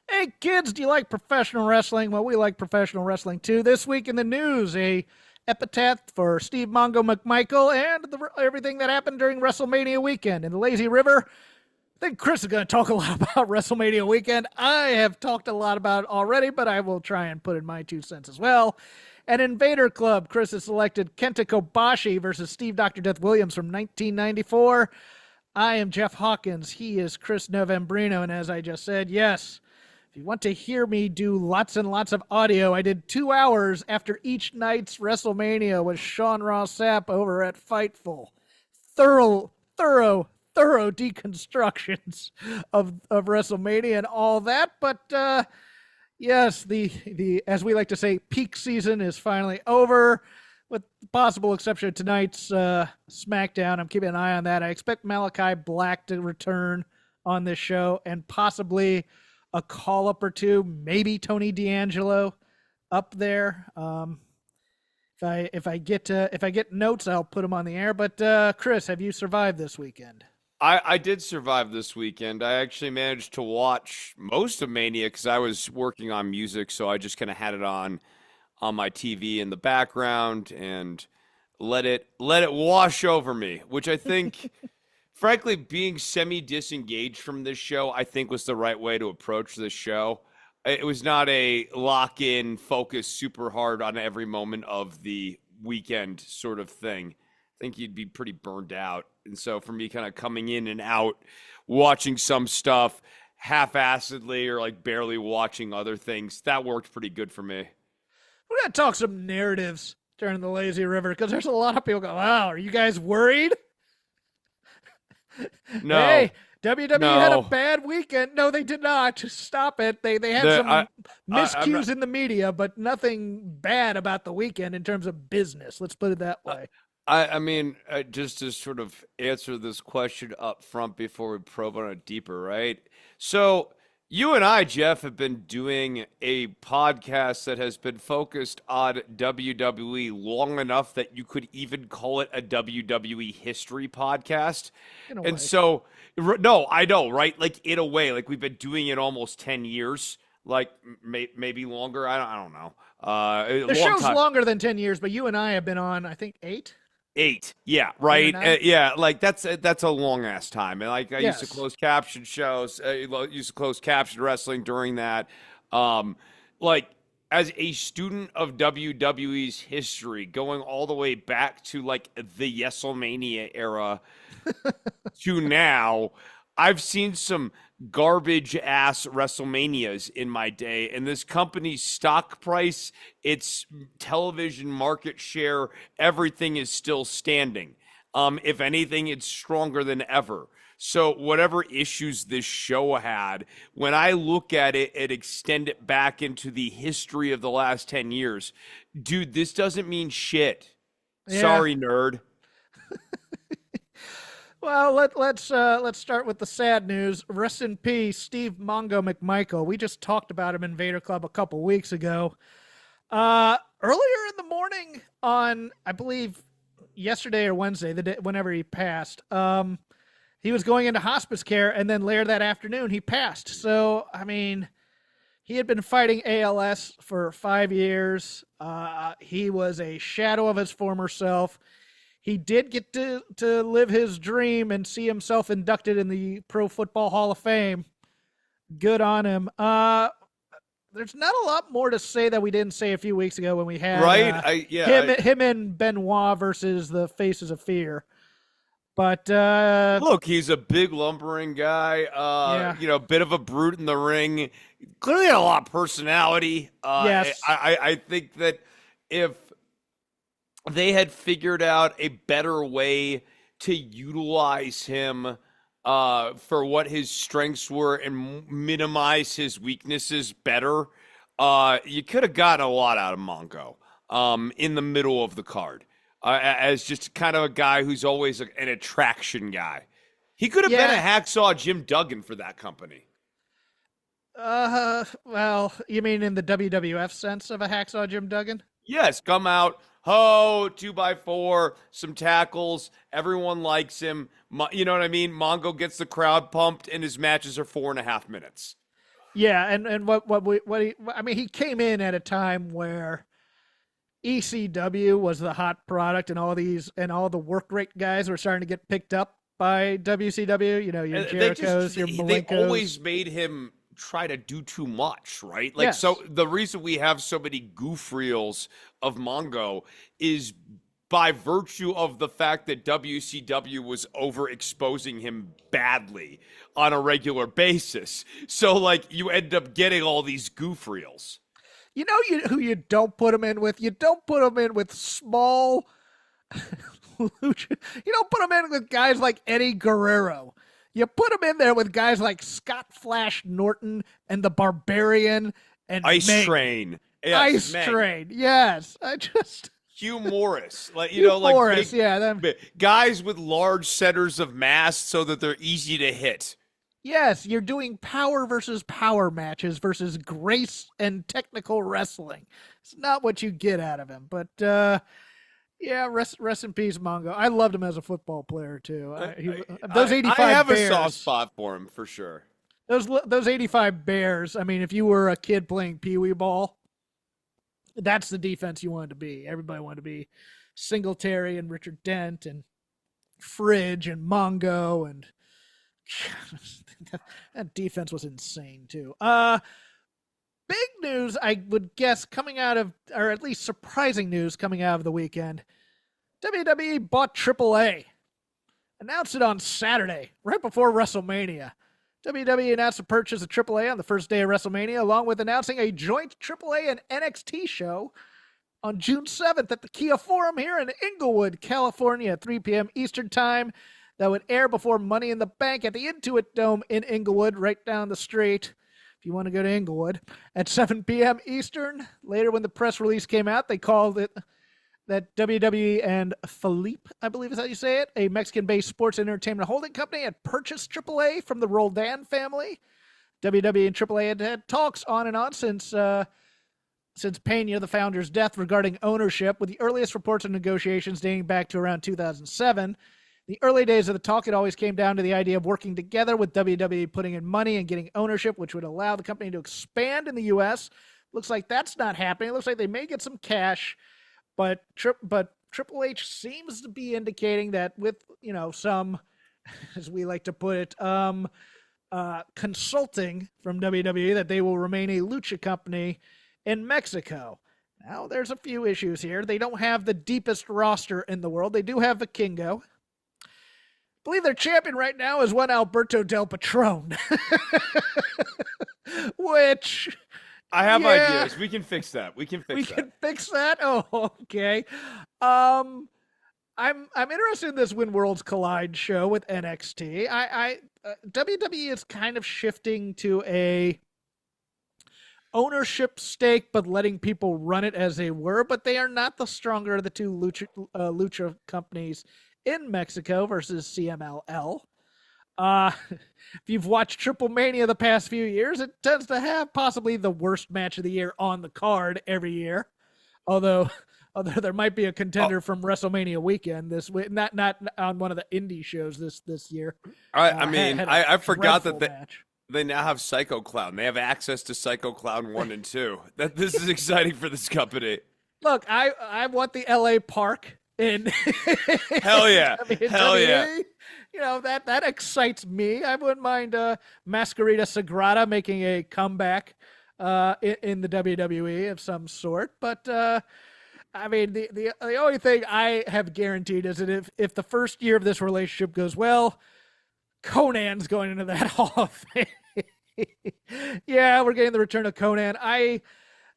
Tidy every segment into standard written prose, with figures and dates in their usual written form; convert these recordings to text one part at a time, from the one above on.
Hey kids, do you like professional wrestling? Well, we like professional wrestling too. This week in the news, a epitaph for Steve Mongo McMichael and everything that happened during WrestleMania weekend in the Lazy River. I think Chris is going to talk a lot about WrestleMania weekend. I have talked a lot about it already, but I will try and put in my 2 cents as well. And in Vader Club, Chris has selected Kenta Kobashi versus Steve Dr. Death Williams from 1994. I am Jeff Hawkins. He is Chris Novembrino. And as I just said, yes, if you want to hear me do lots and lots of audio, I did 2 hours after each night's WrestleMania with Sean Ross Sapp over at Fightful. Thorough deconstructions of WrestleMania and all that. But yes, the as we like to say, peak season is finally over, with the possible exception of tonight's SmackDown. I'm keeping an eye on that. I expect Malachi Black to return on this show, and possibly a call up or two, maybe Tony D'Angelo up there. If I get notes, I'll put them on the air. But Chris, have you survived this weekend? I did survive this weekend. I actually managed to watch most of Mania because I was working on music, so I just kind of had it on my TV in the background and let it wash over me, which I think frankly being semi disengaged from this show I think was the right way to approach this show. It was not a lock in focus super hard on every moment of the weekend sort of thing. I think you'd be pretty burned out. And so for me kind of coming in and out, watching some stuff half-assedly or like barely watching other things, that worked pretty good for me. We're gonna talk some narratives during the Lazy River because there's a lot of people go, "Wow, are you guys worried?" No, Hey, WWE had a no. bad weekend. No, they did not. Stop it. They had The, some I'm not, miscues in the media, but nothing bad about the weekend in terms of business. Let's put it that way. I mean, just to sort of answer this question up front before we probe on it deeper, right? So, you and I, Jeff, have been doing a podcast that has been focused on WWE long enough that you could even call it a WWE history podcast. In a And way. so, no, I know, right? Like, in a way, like we've been doing it almost 10 years, like maybe longer. I don't know. A The long show's time. longer than 10 years, but you and I have been on, I think, 8, Eight, yeah, 8 or right, 9. yeah, like that's a long ass time, and like I used to Yes. close caption shows, used to close caption wrestling during that, um, like as a student of WWE's history, going all the way back to like the Yeselmania era to now, I've seen some garbage ass WrestleManias in my day, and this company's stock price, its television market share, everything is still standing. If anything, it's stronger than ever. So, whatever issues this show had, when I look at it and extend it back into the history of the last 10 years, dude, this doesn't mean shit. Yeah. Sorry, nerd. Well, let's start with the sad news. Rest in peace, Steve Mongo McMichael. We just talked about him in Vader Club a couple weeks ago. Earlier in the morning on, I believe, yesterday or Wednesday, the day, whenever he passed, he was going into hospice care, and then later that afternoon he passed. So, I mean, he had been fighting ALS for 5 years. He was a shadow of his former self. He did get to live his dream and see himself inducted in the Pro Football Hall of Fame. Good on him. There's not a lot more to say that we didn't say a few weeks ago when we had Right? I yeah, him and Benoit versus the Faces of Fear. But look, he's a big lumbering guy, yeah, bit of a brute in the ring. Clearly had a lot of personality. yes, I think that if they had figured out a better way to utilize him for what his strengths were and minimize his weaknesses better, you could have gotten a lot out of Mongo in the middle of the card as just kind of a guy who's always an attraction guy. He could have been a yeah. hacksaw Jim Duggan for that company. Well, you mean in the WWF sense of a hacksaw Jim Duggan? Yes, come out, ho, 2x4, some tackles. Everyone likes him. You know what I mean? Mongo gets the crowd pumped, and his matches are 4.5 minutes. Yeah, and I mean, he came in at a time where ECW was the hot product, and all the work rate guys were starting to get picked up by WCW. You know, your And they Jerichos, your they Malenkos. always made him try to do too much, right? Like, so Yes. the reason we have so many goof reels of Mongo is by virtue of the fact that WCW was overexposing him badly on a regular basis. So like you end up getting all these goof reels. You know who you don't put him in with? You don't put him in with small. You don't put him in with guys like Eddie Guerrero. You put him in there with guys like Scott Flash Norton and the Barbarian and Ice Meng. Train. Yes, Ice Meng. Train. Yes. I just. Hugh Morris, like Hugh like Morris. Yeah. Them. guys with large centers of mass, so that they're easy to hit. Yes. You're doing power versus power matches versus grace and technical wrestling. It's not what you get out of him. But, yeah, rest in peace, Mongo. I loved him as a football player too. Those 85 I have Bears, a soft spot for him for sure. those 85 Bears. I mean, if you were a kid playing pee wee ball, that's the defense you wanted to be. Everybody wanted to be Singletary and Richard Dent and Fridge and Mongo, and that defense was insane too. Big news, I would guess, coming out of, or at least surprising news coming out of the weekend. WWE bought AAA. Announced it on Saturday, right before WrestleMania. WWE announced the purchase of AAA on the first day of WrestleMania, along with announcing a joint AAA and NXT show on June 7th at the Kia Forum here in Inglewood, California, at 3 p.m. Eastern Time. That would air before Money in the Bank at the Intuit Dome in Inglewood, right down the street. If you want to go to Inglewood, at 7 p.m. Eastern. Later, when the press release came out, they called it that WWE and Philippe, I believe is how you say it, a Mexican-based sports entertainment holding company, had purchased AAA from the Roldan family. WWE and AAA had talks on and on since Pena, the founder's death, regarding ownership, with the earliest reports of negotiations dating back to around 2007. The early days of the talk, it always came down to the idea of working together, with WWE putting in money and getting ownership, which would allow the company to expand in the U.S. Looks like that's not happening. It looks like they may get some cash, but Triple H seems to be indicating that with, some, as we like to put it, consulting from WWE, that they will remain a lucha company in Mexico. Now, there's a few issues here. They don't have the deepest roster in the world. They do have Vikingo. I believe their champion right now is one Alberto Del Patron. Which, I have ideas. We can fix that. We can fix that. Oh, okay. I'm interested in this When Worlds Collide show with NXT. WWE is kind of shifting to a ownership stake, but letting people run it as they were. But they are not the stronger of the two lucha companies in Mexico versus CMLL. If you've watched Triple Mania the past few years, it tends to have possibly the worst match of the year on the card every year. Although there might be a contender from WrestleMania weekend this week, not on one of the indie shows this year. I forgot that match. They now have Psycho Clown. They have access to Psycho Clown 1 and 2. This is exciting for this company. Look, I want the LA Park in Hell yeah. Hell yeah. That excites me. I wouldn't mind Masquerita Sagrada making a comeback in the WWE of some sort. But the only thing I have guaranteed is that if the first year of this relationship goes well, Conan's going into that Hall of Fame. Yeah, we're getting the return of Conan.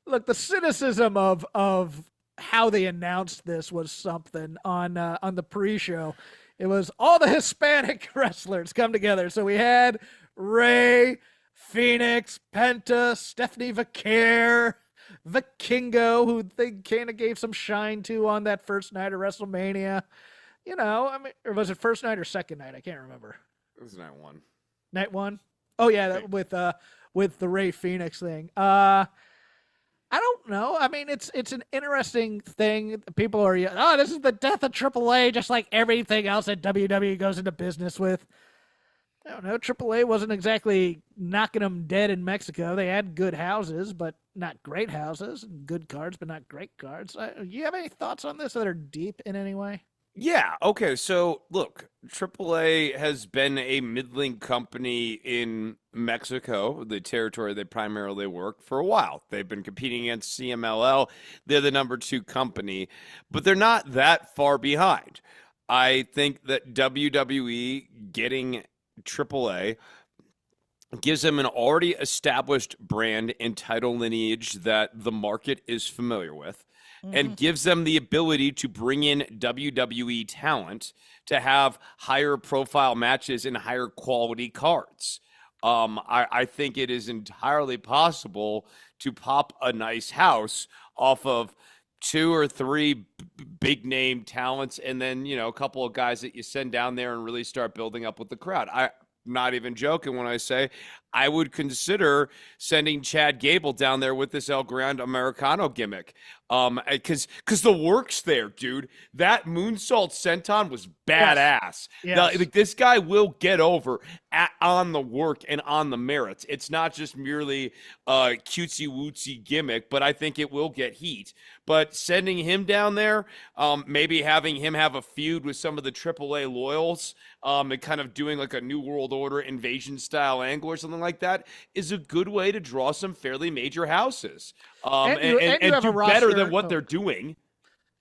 Look, the cynicism of how they announced this was something on the pre-show. It was all the Hispanic wrestlers come together. So we had Ray, Phoenix, Penta, Stephanie Vaquer, Vikingo, who they kind of gave some shine to on that first night of WrestleMania. Or was it first night or second night? I can't remember. It was night one. Night one? Oh yeah, with the Ray Phoenix thing. I don't know. I mean, it's an interesting thing. People are, this is the death of AAA, just like everything else that WWE goes into business with. I don't know. AAA wasn't exactly knocking them dead in Mexico. They had good houses, but not great houses, and good cards, but not great cards. You have any thoughts on this that are deep in any way? Yeah. Okay. So look, AAA has been a middling company in Mexico, the territory they primarily work, for a while. They've been competing against CMLL. They're the number two company, but they're not that far behind. I think that WWE getting AAA gives them an already established brand and title lineage that the market is familiar with, Mm-hmm. and gives them the ability to bring in WWE talent to have higher profile matches and higher quality cards. I think it is entirely possible to pop a nice house off of two or three big name talents, and then a couple of guys that you send down there and really start building up with the crowd. I'm not even joking when I say I would consider sending Chad Gable down there with this El Grande Americano gimmick. Because the work's there, dude. That moonsault senton was Yes. badass. Now, Yes. like, this guy will get over on the work and on the merits. It's not just merely a cutesy wootsy gimmick, but I think it will get heat. But sending him down there, maybe having him have a feud with some of the AAA loyals, and kind of doing like a New World Order invasion style angle or something like that, is a good way to draw some fairly major houses, And you have a do better roster. than what Oh, they're doing.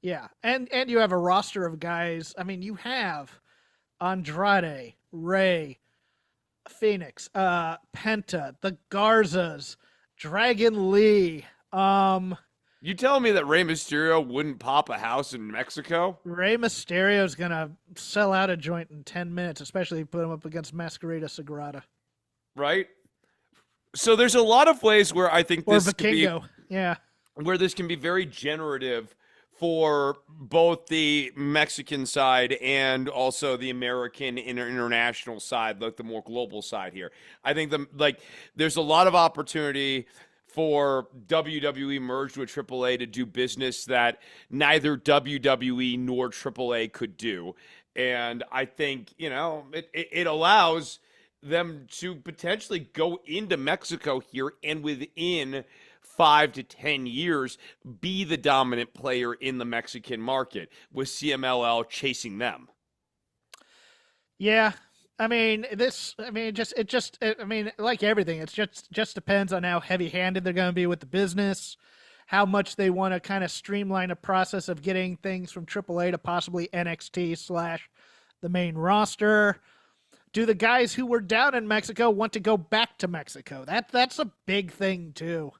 yeah, and you have a roster of guys. I mean, you have Andrade, Ray, Phoenix, Penta, the Garzas, Dragon Lee. You telling me that Rey Mysterio wouldn't pop a house in Mexico? Rey Mysterio's gonna sell out a joint in 10 minutes, especially if you put him up against Masquerita Sagrada Right? So there's a lot of ways where I think or this could be Vikingo. Yeah, where this can be very generative for both the Mexican side and also the American international side, like the more global side here. I think there's a lot of opportunity for WWE merged with AAA to do business that neither WWE nor AAA could do. And I think, it allows them to potentially go into Mexico here and within 5 to 10 years be the dominant player in the Mexican market with CMLL chasing them. yeah. I mean, this. I mean, I mean, like everything, it's just depends on how heavy-handed they're going to be with the business, how much they want to kind of streamline a process of getting things from AAA to possibly NXT slash the main roster. Do the guys who were down in Mexico want to go back to Mexico? That's a big thing too.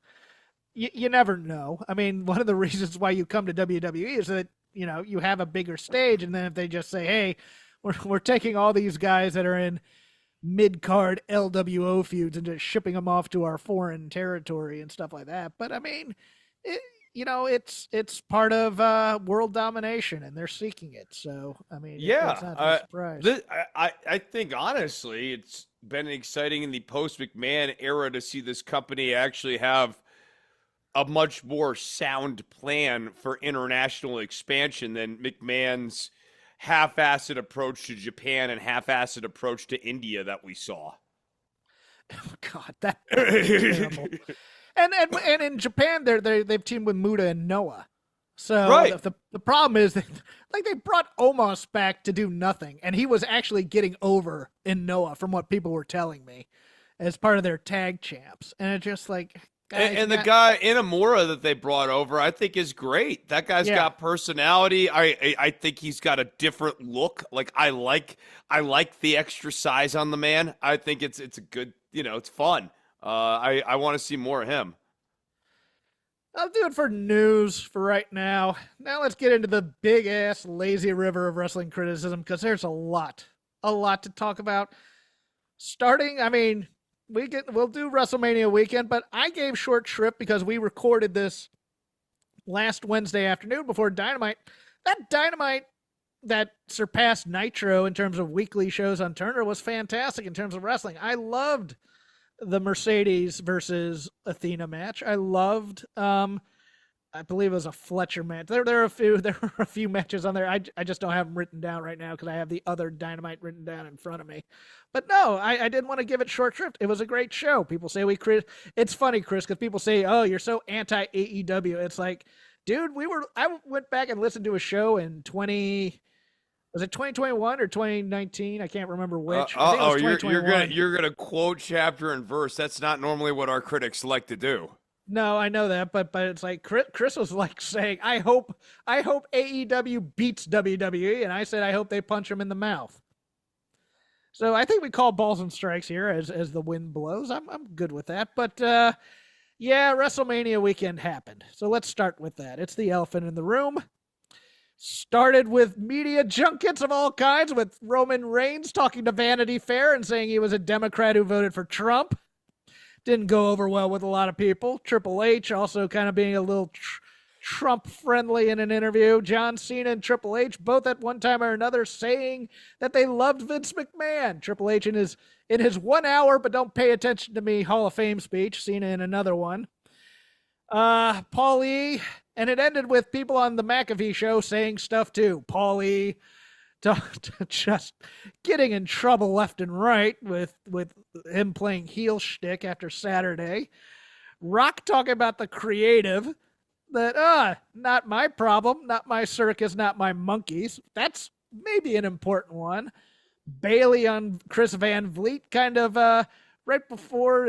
You never know. I mean, one of the reasons why you come to WWE is that you have a bigger stage, and then if they just say, "Hey, we're taking all these guys that are in mid card LWO feuds and just shipping them off to our foreign territory and stuff like that," but I mean, it, it's part of world domination, and they're seeking it. So I mean, it's Yeah, not a surprise. I think honestly, it's been exciting in the post McMahon era to see this company actually have a much more sound plan for international expansion than McMahon's half-assed approach to Japan and half-assed approach to India that we saw. Oh, God, that was terrible. And in Japan, they've teamed with Muda and Noah. So Right. the problem is that like they brought Omos back to do nothing, and he was actually getting over in Noah, from what people were telling me, as part of their tag champs. And it's just like, guys, And the guy Inamura that they brought over, I think, is great. That guy's yeah, got personality. I think he's got a different look. Like I like the extra size on the man. I think it's a good, it's fun. I want to see more of him. I'll do it for news for right now. Now let's get into the big ass lazy river of wrestling criticism, because there's a lot to talk about. Starting, I mean, we'll do WrestleMania weekend, but I gave short shrift because we recorded this last Wednesday afternoon before Dynamite. That Dynamite that surpassed Nitro in terms of weekly shows on Turner was fantastic in terms of wrestling. I loved the Mercedes versus Athena match. I loved I believe it was a Fletcher match. There are a few there were a few matches on there. I just don't have them written down right now because I have the other Dynamite written down in front of me. But no, I didn't want to give it short shrift. It was a great show. People say it's funny, Chris, because people say, "Oh, you're so anti AEW." It's like, dude, I went back and listened to a show in 20 was it 2021 or 2019? I can't remember which. I think it was 2021. You're gonna quote chapter and verse. That's not normally what our critics like to do. No, I know that, but it's like Chris was like saying, I hope AEW beats WWE, and I said I hope they punch him in the mouth. So I think we call balls and strikes here as the wind blows. I'm good with that. But yeah, WrestleMania weekend happened. So let's start with that. It's the elephant in the room. Started with media junkets of all kinds, with Roman Reigns talking to Vanity Fair and saying he was a Democrat who voted for Trump. Didn't go over well with a lot of people. Triple H also kind of being a little Trump friendly in an interview. John Cena and Triple H both at one time or another saying that they loved Vince McMahon. Triple H in his 1 hour, but don't pay attention to me Hall of Fame speech. Cena in another one. Paul E. And it ended with people on the McAfee show saying stuff too. Paul E. To just getting in trouble left and right with him playing heel shtick after Saturday. Rock talking about the creative that not my problem, not my circus, not my monkeys. That's maybe an important one. Bailey on Chris Van Vliet kind of right before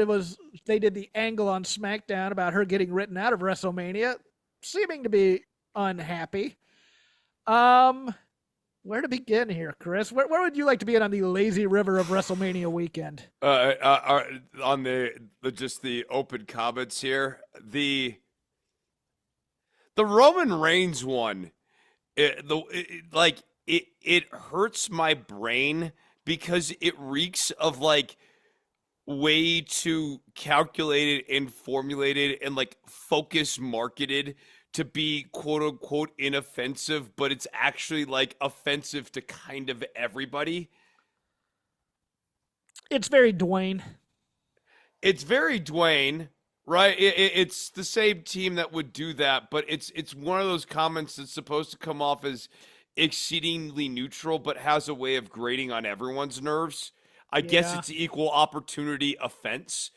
they did the angle on SmackDown about her getting written out of WrestleMania, seeming to be unhappy. Where to begin here, Chris? Where would you like to be on the lazy river of WrestleMania weekend? On the open comments here, the Roman Reigns one, it hurts my brain because it reeks of like way too calculated and formulated and like focus marketed to be quote unquote inoffensive, but it's actually like offensive to kind of everybody. It's very Dwayne. It's very Dwayne, right? It's the same team that would do that, but it's one of those comments that's supposed to come off as exceedingly neutral, but has a way of grating on everyone's nerves. I guess it's equal opportunity offense,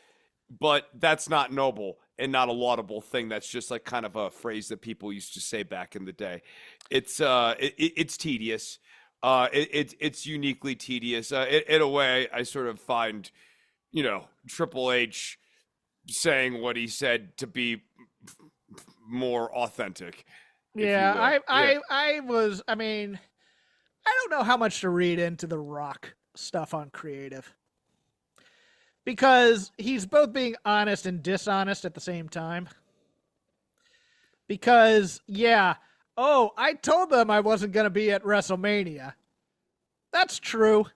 but that's not noble and not a laudable thing. That's just like kind of a phrase that people used to say back in the day. It's tedious. It's uniquely tedious. In a way, I sort of find, Triple H saying what he said to be more authentic. Yeah, I don't know how much to read into the Rock stuff on creative. Because he's both being honest and dishonest at the same time. Because, I told them I wasn't going to be at WrestleMania. That's true.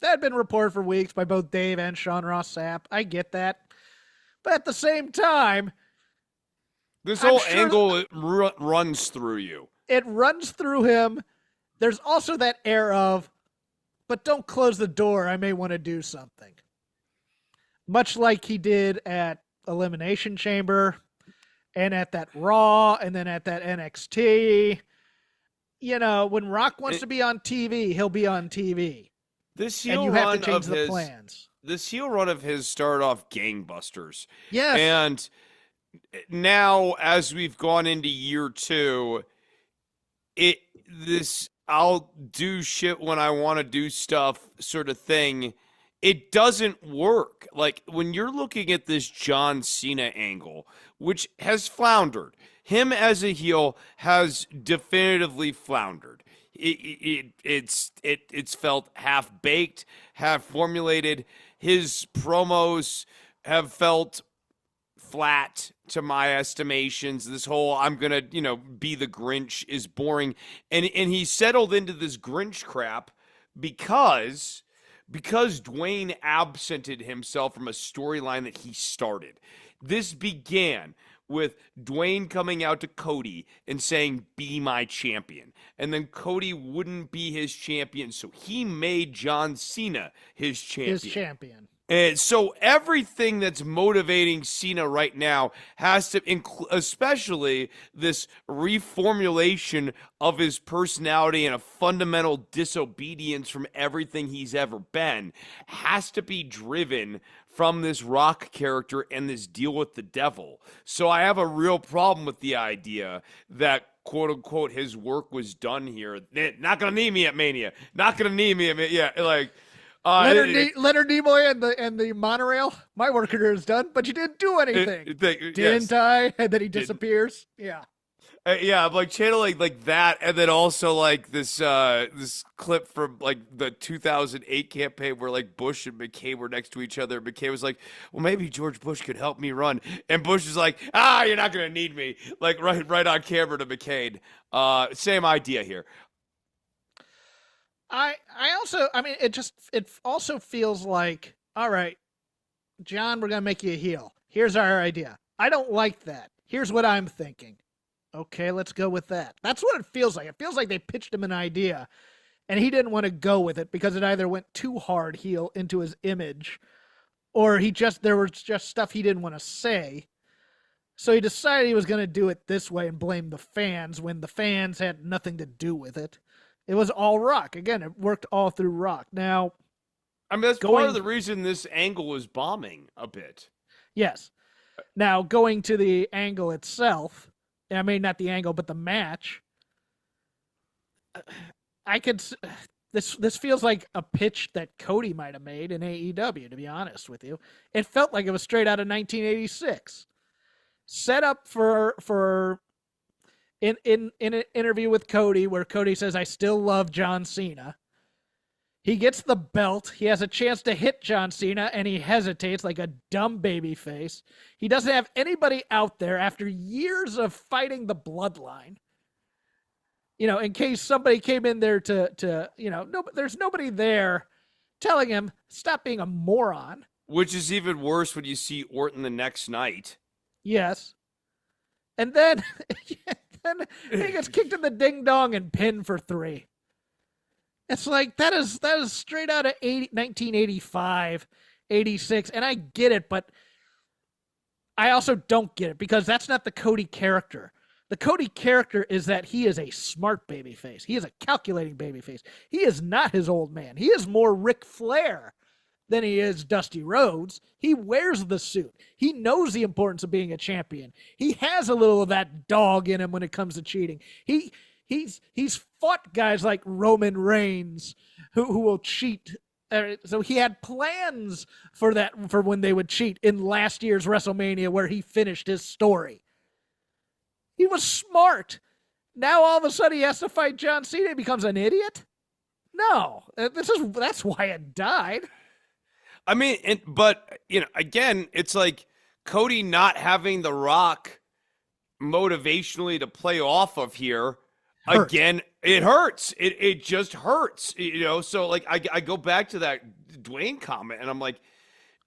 That had been reported for weeks by both Dave and Sean Ross Sapp. I get that. But at the same time, this whole angle runs through you. It runs through him. There's also that air of, but don't close the door. I may want to do something. Much like he did at Elimination Chamber and at that Raw and then at that NXT. When Rock wants to be on TV, he'll be on TV. This heel and you have to change the plans. This heel run of his started off gangbusters. Yes. And now, as we've gone into year 2, I'll do shit when I want to do stuff sort of thing, it doesn't work. Like, when you're looking at this John Cena angle, which has floundered, him as a heel has definitively floundered. It's felt half-baked, half-formulated. His promos have felt flat to my estimations. This whole I'm gonna be the Grinch is boring, and he settled into this Grinch crap because Dwayne absented himself from a storyline that he started. This began with Dwayne coming out to Cody and saying, "Be my champion." And then Cody wouldn't be his champion, so he made John Cena his champion. And so everything that's motivating Cena right now has to include, especially this reformulation of his personality and a fundamental disobedience from everything he's ever been, has to be driven from this Rock character and this deal with the devil. So I have a real problem with the idea that quote unquote his work was done here. Not gonna need me at Mania. Not gonna need me at Mania. Yeah, like Leonard Nimoy and the monorail. My work here is done, but you didn't do anything, didn't yes. I? And then he disappears. Yeah. Yeah, I'm like channeling like that, and then also like this clip from like the 2008 campaign where like Bush and McCain were next to each other. McCain was like, "Well, maybe George Bush could help me run," and Bush is like, "Ah, you're not gonna need me." Like right on camera to McCain. Same idea here. It also feels like, all right, John, we're gonna make you a heel. Here's our idea. I don't like that. Here's what I'm thinking. Okay, let's go with that. That's what it feels like. It feels like they pitched him an idea and he didn't want to go with it because it either went too hard heel into his image or there was just stuff he didn't want to say. So he decided he was going to do it this way and blame the fans when the fans had nothing to do with it. It was all Rock. Again, it worked all through Rock. Now, I mean, that's part of the reason this angle was bombing a bit. Yes. Now, going to the angle itself, I mean, not the angle, but the match. This feels like a pitch that Cody might have made in AEW, to be honest with you. It felt like it was straight out of 1986. Set up for in an interview with Cody where Cody says, "I still love John Cena." He gets the belt. He has a chance to hit John Cena, and he hesitates like a dumb baby face. He doesn't have anybody out there after years of fighting the bloodline. In case somebody came in there there's nobody there telling him, stop being a moron. Which is even worse when you see Orton the next night. Yes. And then, then he gets kicked in the ding-dong and pinned for 3. It's like, that is straight out of 1985, 86, and I get it, but I also don't get it, because that's not the Cody character. The Cody character is that he is a smart babyface. He is a calculating babyface. He is not his old man. He is more Ric Flair than he is Dusty Rhodes. He wears the suit. He knows the importance of being a champion. He has a little of that dog in him when it comes to cheating. He's fought guys like Roman Reigns who will cheat. So he had plans for that, for when they would cheat in last year's WrestleMania where he finished his story. He was smart. Now all of a sudden he has to fight John Cena and becomes an idiot? No. That's why it died. I mean, but again, it's like Cody not having The Rock motivationally to play off of here. Hurts. Again, it hurts. It just hurts. So like I go back to that Dwayne comment and I'm like,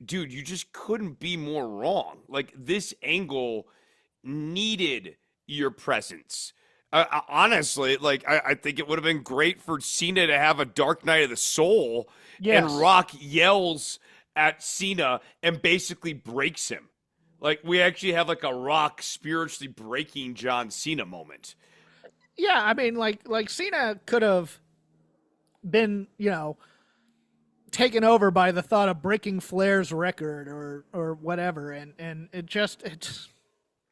dude, you just couldn't be more wrong. Like, this angle needed your presence. Honestly, like I think it would have been great for Cena to have a Dark Night of the Soul, yes, and Rock yells at Cena and basically breaks him. Like, we actually have like a Rock spiritually breaking John Cena moment. Yeah, I mean, like Cena could have been, taken over by the thought of breaking Flair's record or whatever, and it's.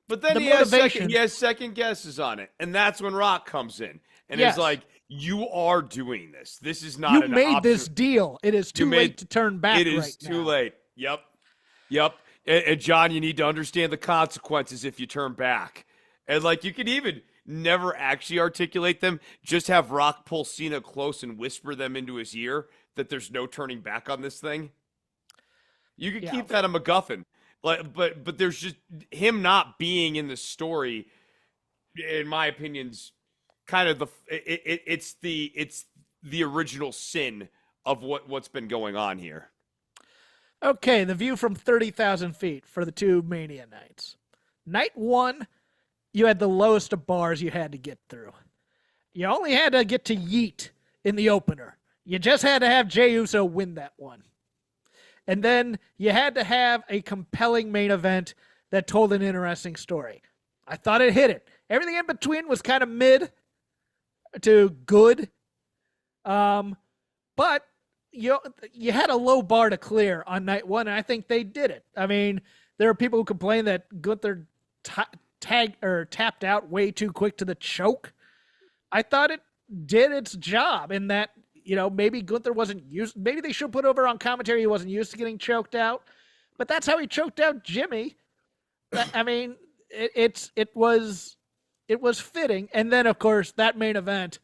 But then he has second guesses on it, and that's when Rock comes in and is like, "You are doing this. This is not. You made this deal. It is too late to turn back. It is too late. Yep. And John, you need to understand the consequences if you turn back. And like, you could even never actually articulate them. Just have Rock pull Cena close and whisper them into his ear that there's no turning back on this thing. You could keep that a MacGuffin. Like, but there's just him not being in the story, in my opinion's kind of it's the original sin of what's been going on here. Okay, the view from 30,000 feet for the 2 Mania nights. Night 1, you had the lowest of bars you had to get through. You only had to get to Yeet in the opener. You just had to have Jey Uso win that one. And then you had to have a compelling main event that told an interesting story. I thought it hit it. Everything in between was kind of mid to good. But you had a low bar to clear on night one, and I think they did it. I mean, there are people who complain that Gunther tapped out way too quick to the choke. I thought it did its job in that, maybe Gunther wasn't used. Maybe they should put over on commentary he wasn't used to getting choked out, but that's how he choked out Jimmy. I mean, it was fitting. And then, of course, that main event,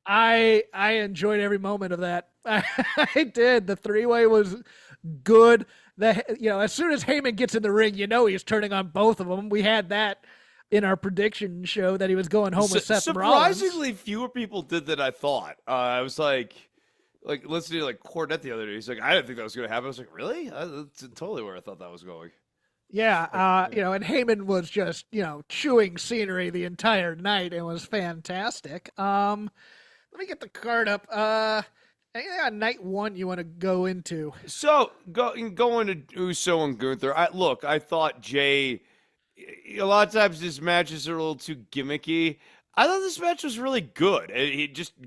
I enjoyed every moment of that. I did. The three-way was good. As soon as Heyman gets in the ring, he's turning on both of them. We had that in our prediction show that he was going home with Seth Rollins. Surprisingly, fewer people did than I thought. I was like listening to Cornette the other day. He's like, I didn't think that was going to happen. I was like, really? That's totally where I thought that was going. Yeah, and Heyman was just, chewing scenery the entire night. It was fantastic. Let me get the card up. Anything on night one you want to go into? So, going to Uso and Gunther, I thought Jay, a lot of times these matches are a little too gimmicky. I thought this match was really good.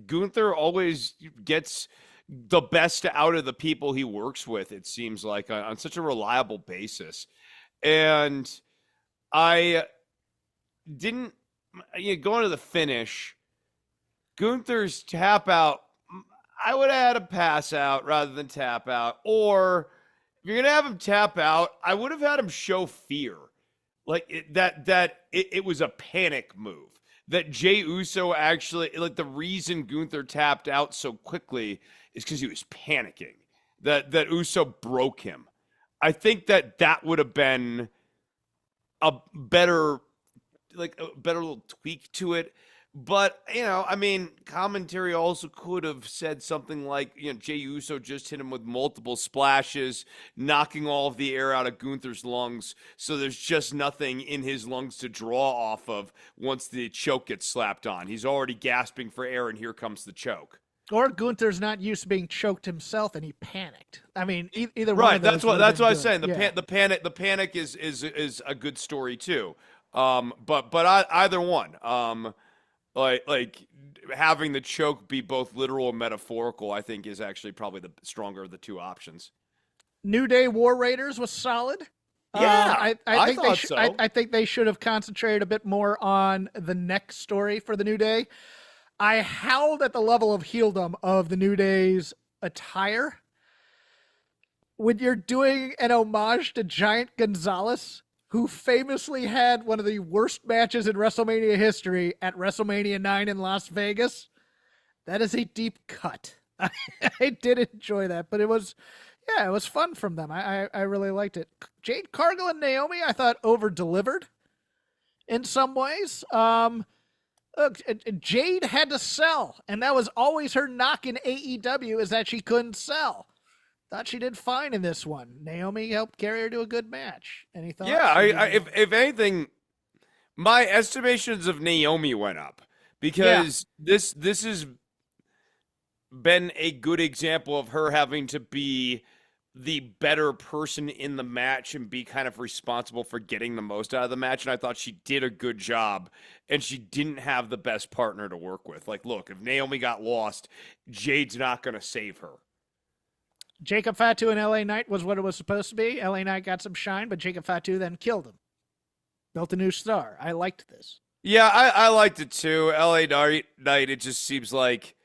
Gunther always gets the best out of the people he works with, it seems like, on such a reliable basis. And I didn't, going to the finish, Gunther's tap out, I would have had a pass out rather than tap out. Or if you're going to have him tap out, I would have had him show fear. It was a panic move. That Jey Uso actually, the reason Gunther tapped out so quickly is because he was panicking. That Uso broke him. I think that would have been a better little tweak to it. But, commentary also could have said something like, Jey Uso just hit him with multiple splashes, knocking all of the air out of Gunther's lungs. So there's just nothing in his lungs to draw off of once the choke gets slapped on. He's already gasping for air, and here comes the choke. Or Gunther's not used to being choked himself, and he panicked. I mean, either right. One of those that's what I was saying. The panic is a good story too. But either one. Like having the choke be both literal and metaphorical, I think is actually probably the stronger of the two options. New Day War Raiders was solid. Yeah, I think they should have concentrated a bit more on the next story for the New Day. I howled at the level of heeldom of the New Day's attire. When you're doing an homage to Giant Gonzalez, who famously had one of the worst matches in WrestleMania history at WrestleMania 9 in Las Vegas, that is a deep cut. I did enjoy that, but it was fun from them. I really liked it. Jade Cargill and Naomi, I thought over-delivered in some ways. Look, Jade had to sell, and that was always her knock in AEW, is that she couldn't sell. Thought she did fine in this one. Naomi helped carry her to a good match. Any thoughts? Yeah, if anything, my estimations of Naomi went up because this has been a good example of her having to be the better person in the match and be kind of responsible for getting the most out of the match. And I thought she did a good job, and she didn't have the best partner to work with. Look, if Naomi got lost, Jade's not going to save her. Jacob Fatu and LA Knight was what it was supposed to be. LA Knight got some shine, but Jacob Fatu then killed him. Built a new star. I liked this. Yeah, I liked it too. LA Knight, it just seems like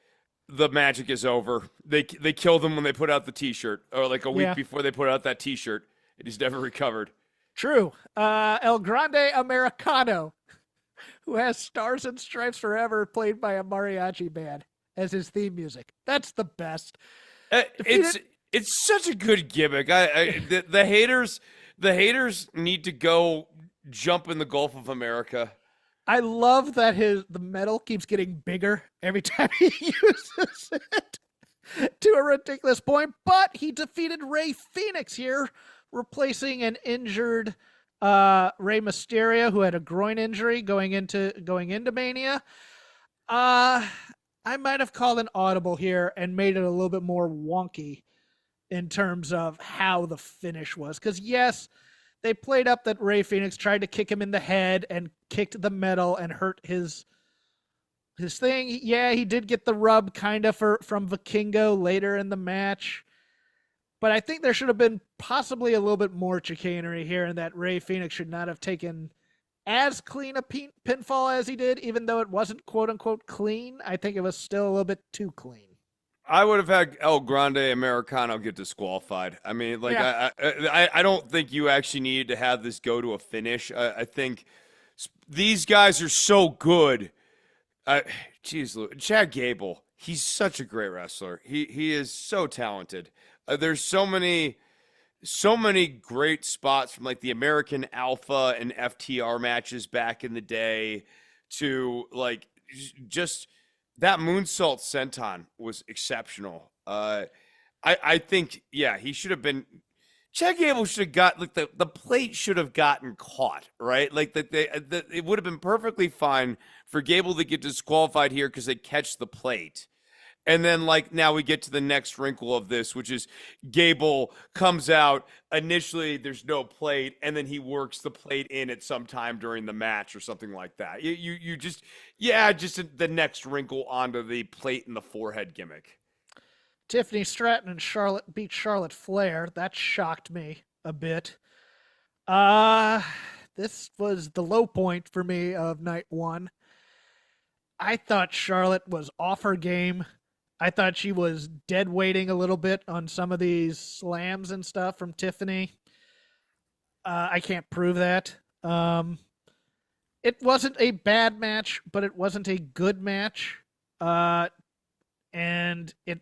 the magic is over. They killed him when they put out the T-shirt, or a week before they put out that T-shirt, and he's never recovered. True. El Grande Americano, who has Stars and Stripes Forever played by a mariachi band as his theme music. That's the best. It's such a good gimmick. The haters need to go jump in the Gulf of America. I love that the metal keeps getting bigger every time he uses it to a ridiculous point. But he defeated Rey Fenix here, replacing an injured Rey Mysterio, who had a groin injury going into Mania. I might have called an audible here and made it a little bit more wonky in terms of how the finish was. Because, yes, they played up that Rey Fenix tried to kick him in the head and kicked the metal and hurt his thing. Yeah, he did get the rub kind of from Vikingo later in the match. But I think there should have been possibly a little bit more chicanery here, and that Rey Fenix should not have taken as clean a pinfall as he did, even though it wasn't quote unquote clean. I think it was still a little bit too clean. I would have had El Grande Americano get disqualified. I mean, like, Yeah. I don't think you actually needed to have this go to a finish. I think these guys are so good. Geez, Chad Gable, he's such a great wrestler. He is so talented. There's so many great spots from like the American Alpha and FTR matches back in the day to like just that moonsault senton was exceptional. I think yeah, he should have been. Chad Gable should have got like the plate should have gotten caught, right? Like it would have been perfectly fine for Gable to get disqualified here because they catch the plate. And then, like, now we get to the next wrinkle of this, which is Gable comes out. Initially, there's no plate, and then he works the plate in at some time during the match or something like that. You just, yeah, just the next wrinkle onto the plate in the forehead gimmick. Tiffany Stratton and Charlotte beat Charlotte Flair. That shocked me a bit. This was the low point for me of night one. I thought Charlotte was off her game. I thought she was dead weighting a little bit on some of these slams and stuff from Tiffany. I can't prove that. It wasn't a bad match, but it wasn't a good match. And it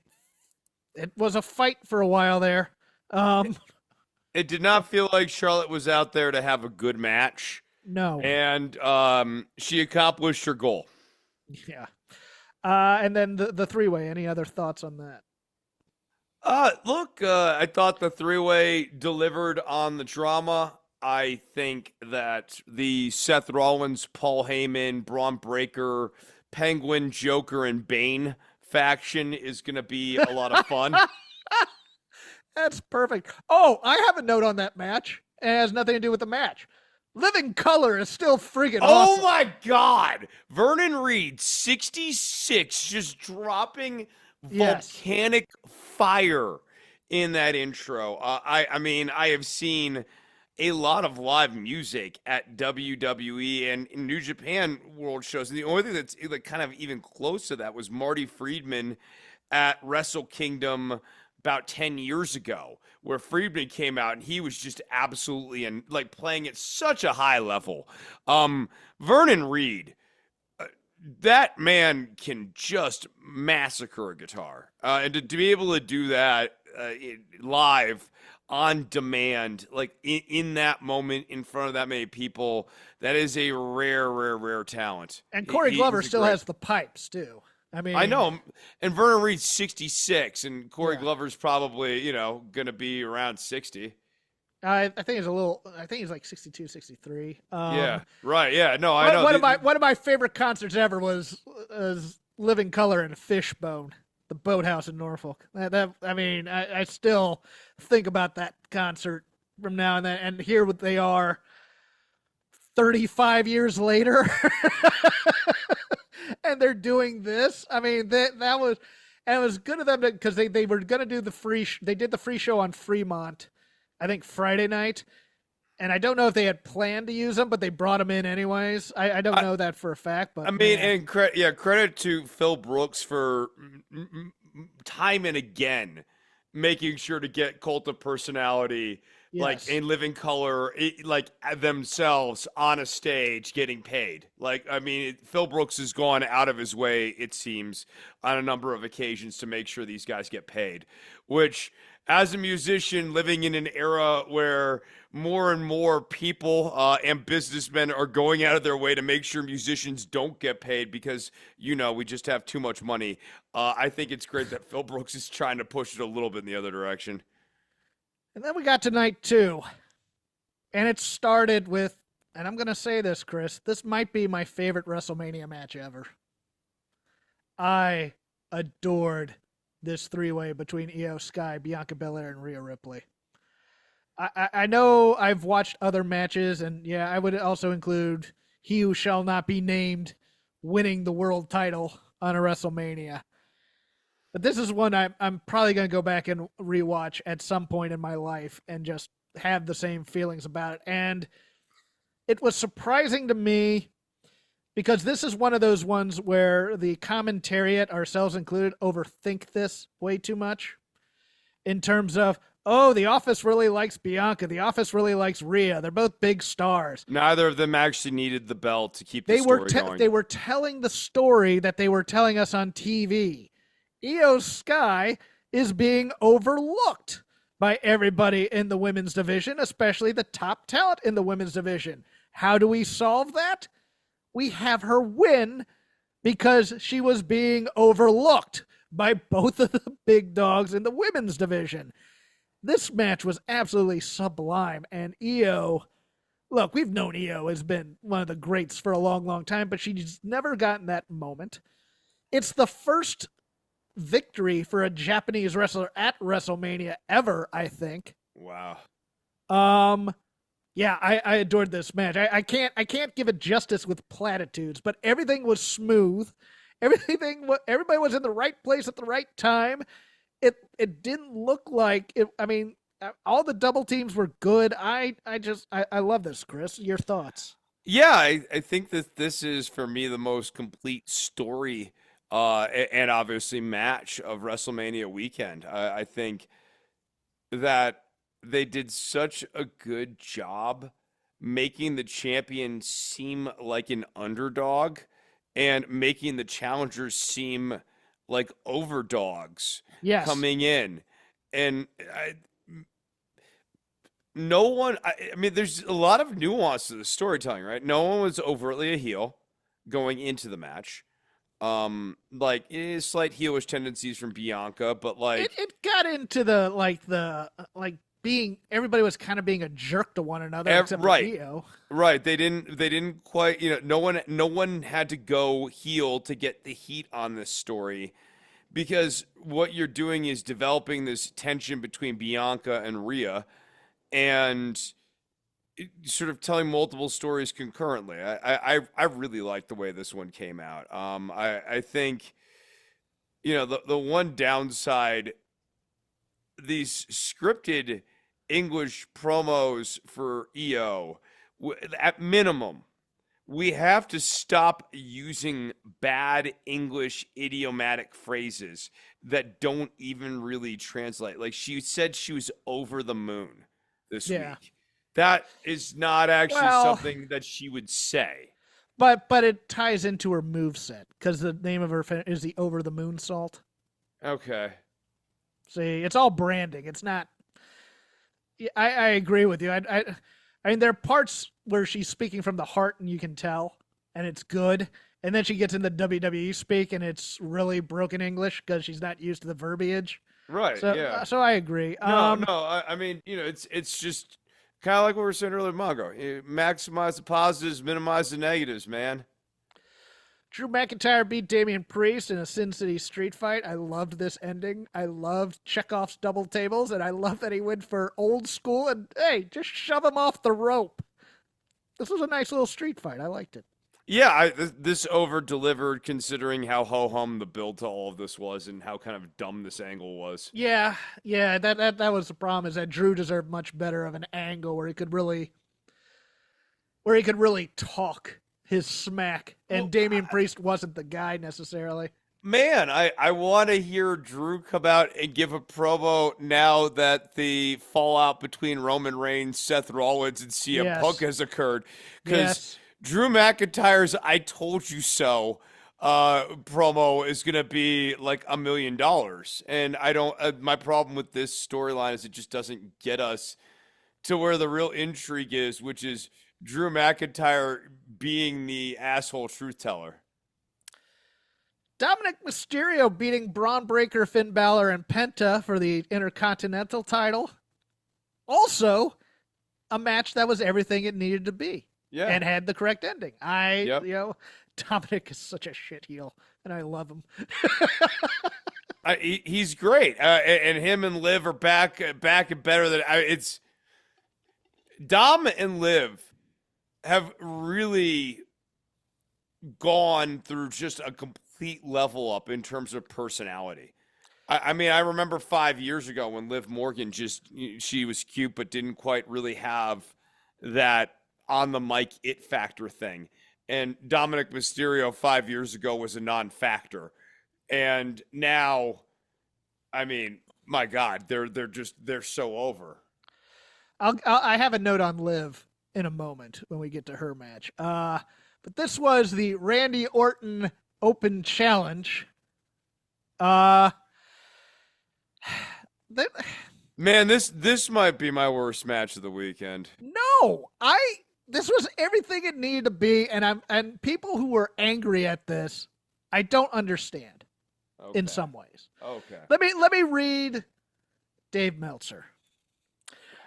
was a fight for a while there. It did not feel like Charlotte was out there to have a good match. No. And she accomplished her goal. Yeah. And then the three-way. Any other thoughts on that? Look, I thought the three-way delivered on the drama. I think that the Seth Rollins, Paul Heyman, Braun Breaker, Penguin, Joker, and Bane faction is going to be a lot of fun. That's perfect. Oh, I have a note on that match. It has nothing to do with the match. Living Color is still friggin' awesome. Oh my God. Vernon Reed, 66, just dropping volcanic fire in that intro. I mean, I have seen a lot of live music at WWE and New Japan World shows. And the only thing that's like kind of even close to that was Marty Friedman at Wrestle Kingdom about 10 years ago, where Friedman came out and he was just absolutely and like playing at such a high level. Vernon Reed, that man can just massacre a guitar. And to be able to do that live on demand, like in that moment in front of that many people, that is a rare talent. And Corey Glover still has the pipes too. I mean, I know, and Vernon Reed's 66, and Corey Glover's probably, going to be around 60. I think he's I think he's like 62, 63. Yeah, right. Yeah, no, I know. One of my favorite concerts ever was Living Color and Fishbone, the Boathouse in Norfolk. I still think about that concert from now and then, and here they are 35 years later. And they're doing this. I mean, that was, and it was good of them because they were going to do they did the free show on Fremont, I think Friday night. And I don't know if they had planned to use them, but they brought them in anyways. I don't know that for a fact, but I mean, and credit to Phil Brooks for time and again making sure to get Cult of Personality like in Living Color, like themselves on a stage getting paid. Like, I mean, Phil Brooks has gone out of his way, it seems, on a number of occasions to make sure these guys get paid, which as a musician living in an era where more and more people and businessmen are going out of their way to make sure musicians don't get paid because, we just have too much money. I think it's great that Phil Brooks is trying to push it a little bit in the other direction. And then we got to night 2. And it started with, and I'm going to say this, Chris, this might be my favorite WrestleMania match ever. I adored this three-way between Io Sky, Bianca Belair, and Rhea Ripley. I know I've watched other matches, and yeah, I would also include He Who Shall Not Be Named winning the world title on a WrestleMania. But this is one I'm probably going to go back and rewatch at some point in my life and just have the same feelings about it. And it was surprising to me because this is one of those ones where the commentariat, ourselves included, overthink this way too much in terms of, oh, the office really likes Bianca. The office really likes Rhea. They're both big stars. Neither of them actually needed the belt to keep the story going. They were telling the story that they were telling us on TV. Io Sky is being overlooked by everybody in the women's division, especially the top talent in the women's division. How do we solve that? We have her win because she was being overlooked by both of the big dogs in the women's division. This match was absolutely sublime, and Io, look, we've known Io has been one of the greats for a long, long time, but she's never gotten that moment. It's the first victory for a Japanese wrestler at WrestleMania ever, I think. Wow. Yeah, I adored this match. I can't give it justice with platitudes, but everything was smooth. Everybody was in the right place at the right time. It didn't look like it. I mean, all the double teams were good. I love this, Chris. Your thoughts? Yeah, I think that this is for me the most complete story and obviously match of WrestleMania weekend. I think that they did such a good job making the champion seem like an underdog and making the challengers seem like overdogs coming in. And I mean, there's a lot of nuance to the storytelling, right? No one was overtly a heel going into the match. Like it is slight heelish tendencies from Bianca, but like it got into the being, everybody was kind of being a jerk to one another, except for Io. Right. They didn't quite, no one had to go heel to get the heat on this story, because what you're doing is developing this tension between Bianca and Rhea and sort of telling multiple stories concurrently. I really like the way this one came out. I think, the one downside, these scripted English promos for Io, at minimum, we have to stop using bad English idiomatic phrases that don't even really translate. Like she said she was over the moon this week. That is not actually something that she would say. But it ties into her moveset because the name of her is the Over the Moon Salt. Okay. See, it's all branding. It's not. I agree with you. I mean, there are parts where she's speaking from the heart and you can tell, and it's good. And then she gets into WWE speak and it's really broken English because she's not used to the verbiage. Right. So I agree. No. I mean, it's just kind of like what we were saying earlier, Mongo. Maximize the positives, minimize the negatives, man. Drew McIntyre beat Damian Priest in a Sin City street fight. I loved this ending. I loved Chekhov's double tables, and I love that he went for old school and, hey, just shove him off the rope. This was a nice little street fight. I liked it. Yeah, this over-delivered considering how ho-hum the build to all of this was and how kind of dumb this angle was. Yeah, that was the problem, is that Drew deserved much better of an angle where he could really talk his smack, and Damian Priest wasn't the guy necessarily. Man, I want to hear Drew come out and give a promo now that the fallout between Roman Reigns, Seth Rollins, and CM Punk has occurred. Because Drew McIntyre's "I told you so" promo is going to be like $1 million. And I don't, my problem with this storyline is it just doesn't get us to where the real intrigue is, which is Drew McIntyre being the asshole truth teller. Dominic Mysterio beating Braun Breaker, Finn Balor, and Penta for the Intercontinental title. Also, a match that was everything it needed to be. Yeah. And had the correct ending. Dominic is such a shit heel, and I love him. He's great, and him and Liv are back and better than it's. Dom and Liv have really gone through just a complete level up in terms of personality. I mean, I remember 5 years ago when Liv Morgan she was cute, but didn't quite really have that on the mic it factor thing. And Dominic Mysterio 5 years ago was a non-factor. And now, I mean, my God, they're so over. I have a note on Liv in a moment when we get to her match. But this was the Randy Orton Open Challenge. That, Man, this might be my worst match of the weekend. no, this was everything it needed to be, and people who were angry at this, I don't understand in some ways. Okay. Let me read Dave Meltzer.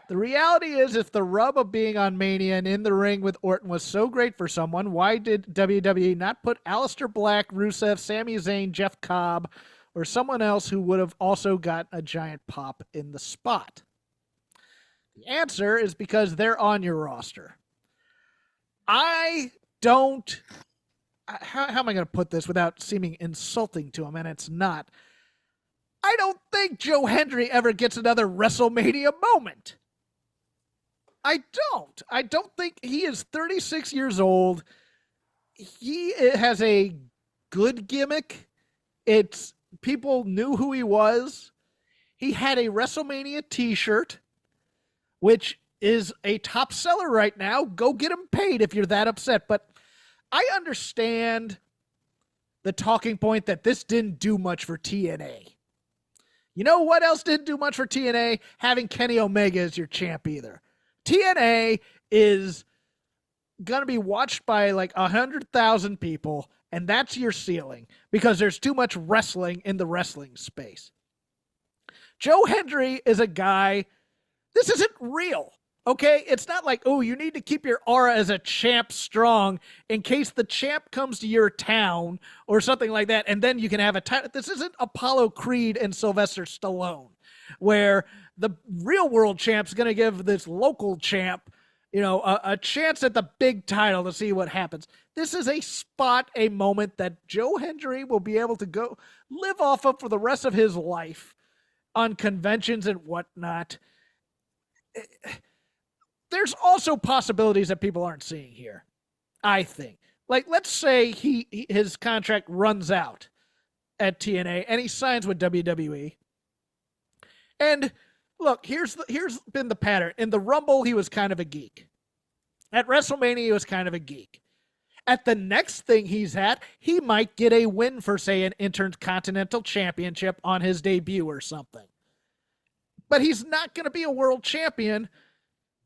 The reality is, if the rub of being on Mania and in the ring with Orton was so great for someone, why did WWE not put Aleister Black, Rusev, Sami Zayn, Jeff Cobb, or someone else who would have also got a giant pop in the spot? The answer is because they're on your roster. I don't... How am I going to put this without seeming insulting to him? And it's not. I don't think Joe Hendry ever gets another WrestleMania moment. I don't. I don't think he is 36 years old. He has a good gimmick. It's people knew who he was. He had a WrestleMania t-shirt, which is a top seller right now. Go get him paid if you're that upset. But I understand the talking point that this didn't do much for TNA. You know what else didn't do much for TNA? Having Kenny Omega as your champ either. TNA is going to be watched by like 100,000 people, and that's your ceiling because there's too much wrestling in the wrestling space. Joe Hendry is a guy, this isn't real, okay? It's not like, oh, you need to keep your aura as a champ strong in case the champ comes to your town or something like that, and then you can have a title. This isn't Apollo Creed and Sylvester Stallone, where the real world champ's going to give this local champ, a chance at the big title to see what happens. This is a spot, a moment that Joe Hendry will be able to go live off of for the rest of his life on conventions and whatnot. There's also possibilities that people aren't seeing here, I think. Like, let's say his contract runs out at TNA and he signs with WWE. And look, here's been the pattern. In the Rumble, he was kind of a geek. At WrestleMania, he was kind of a geek. At the next thing he's at, he might get a win for, say, an Intercontinental Championship on his debut or something. But he's not going to be a world champion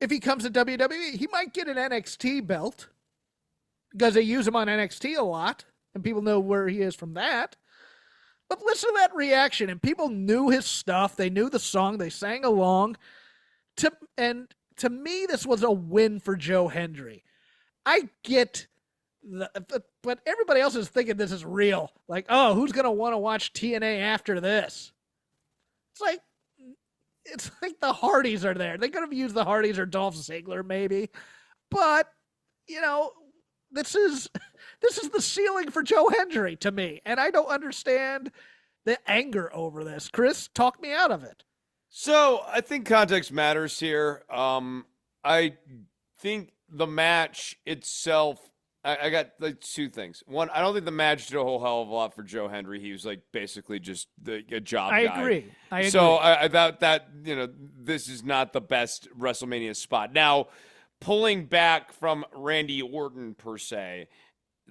if he comes to WWE. He might get an NXT belt because they use him on NXT a lot, and people know where he is from that. But listen to that reaction, and people knew his stuff. They knew the song. They sang along. To me, this was a win for Joe Hendry. I get, but everybody else is thinking this is real. Like, oh, who's going to want to watch TNA after this? It's like the Hardys are there. They could have used the Hardys or Dolph Ziggler maybe, but this is the ceiling for Joe Hendry to me, and I don't understand the anger over this. Chris, talk me out of it. So I think context matters here. I think the match itself, I got like two things. One, I don't think the match did a whole hell of a lot for Joe Hendry. He was like basically just a job guy. I agree. So I thought that, this is not the best WrestleMania spot. Now, pulling back from Randy Orton per se,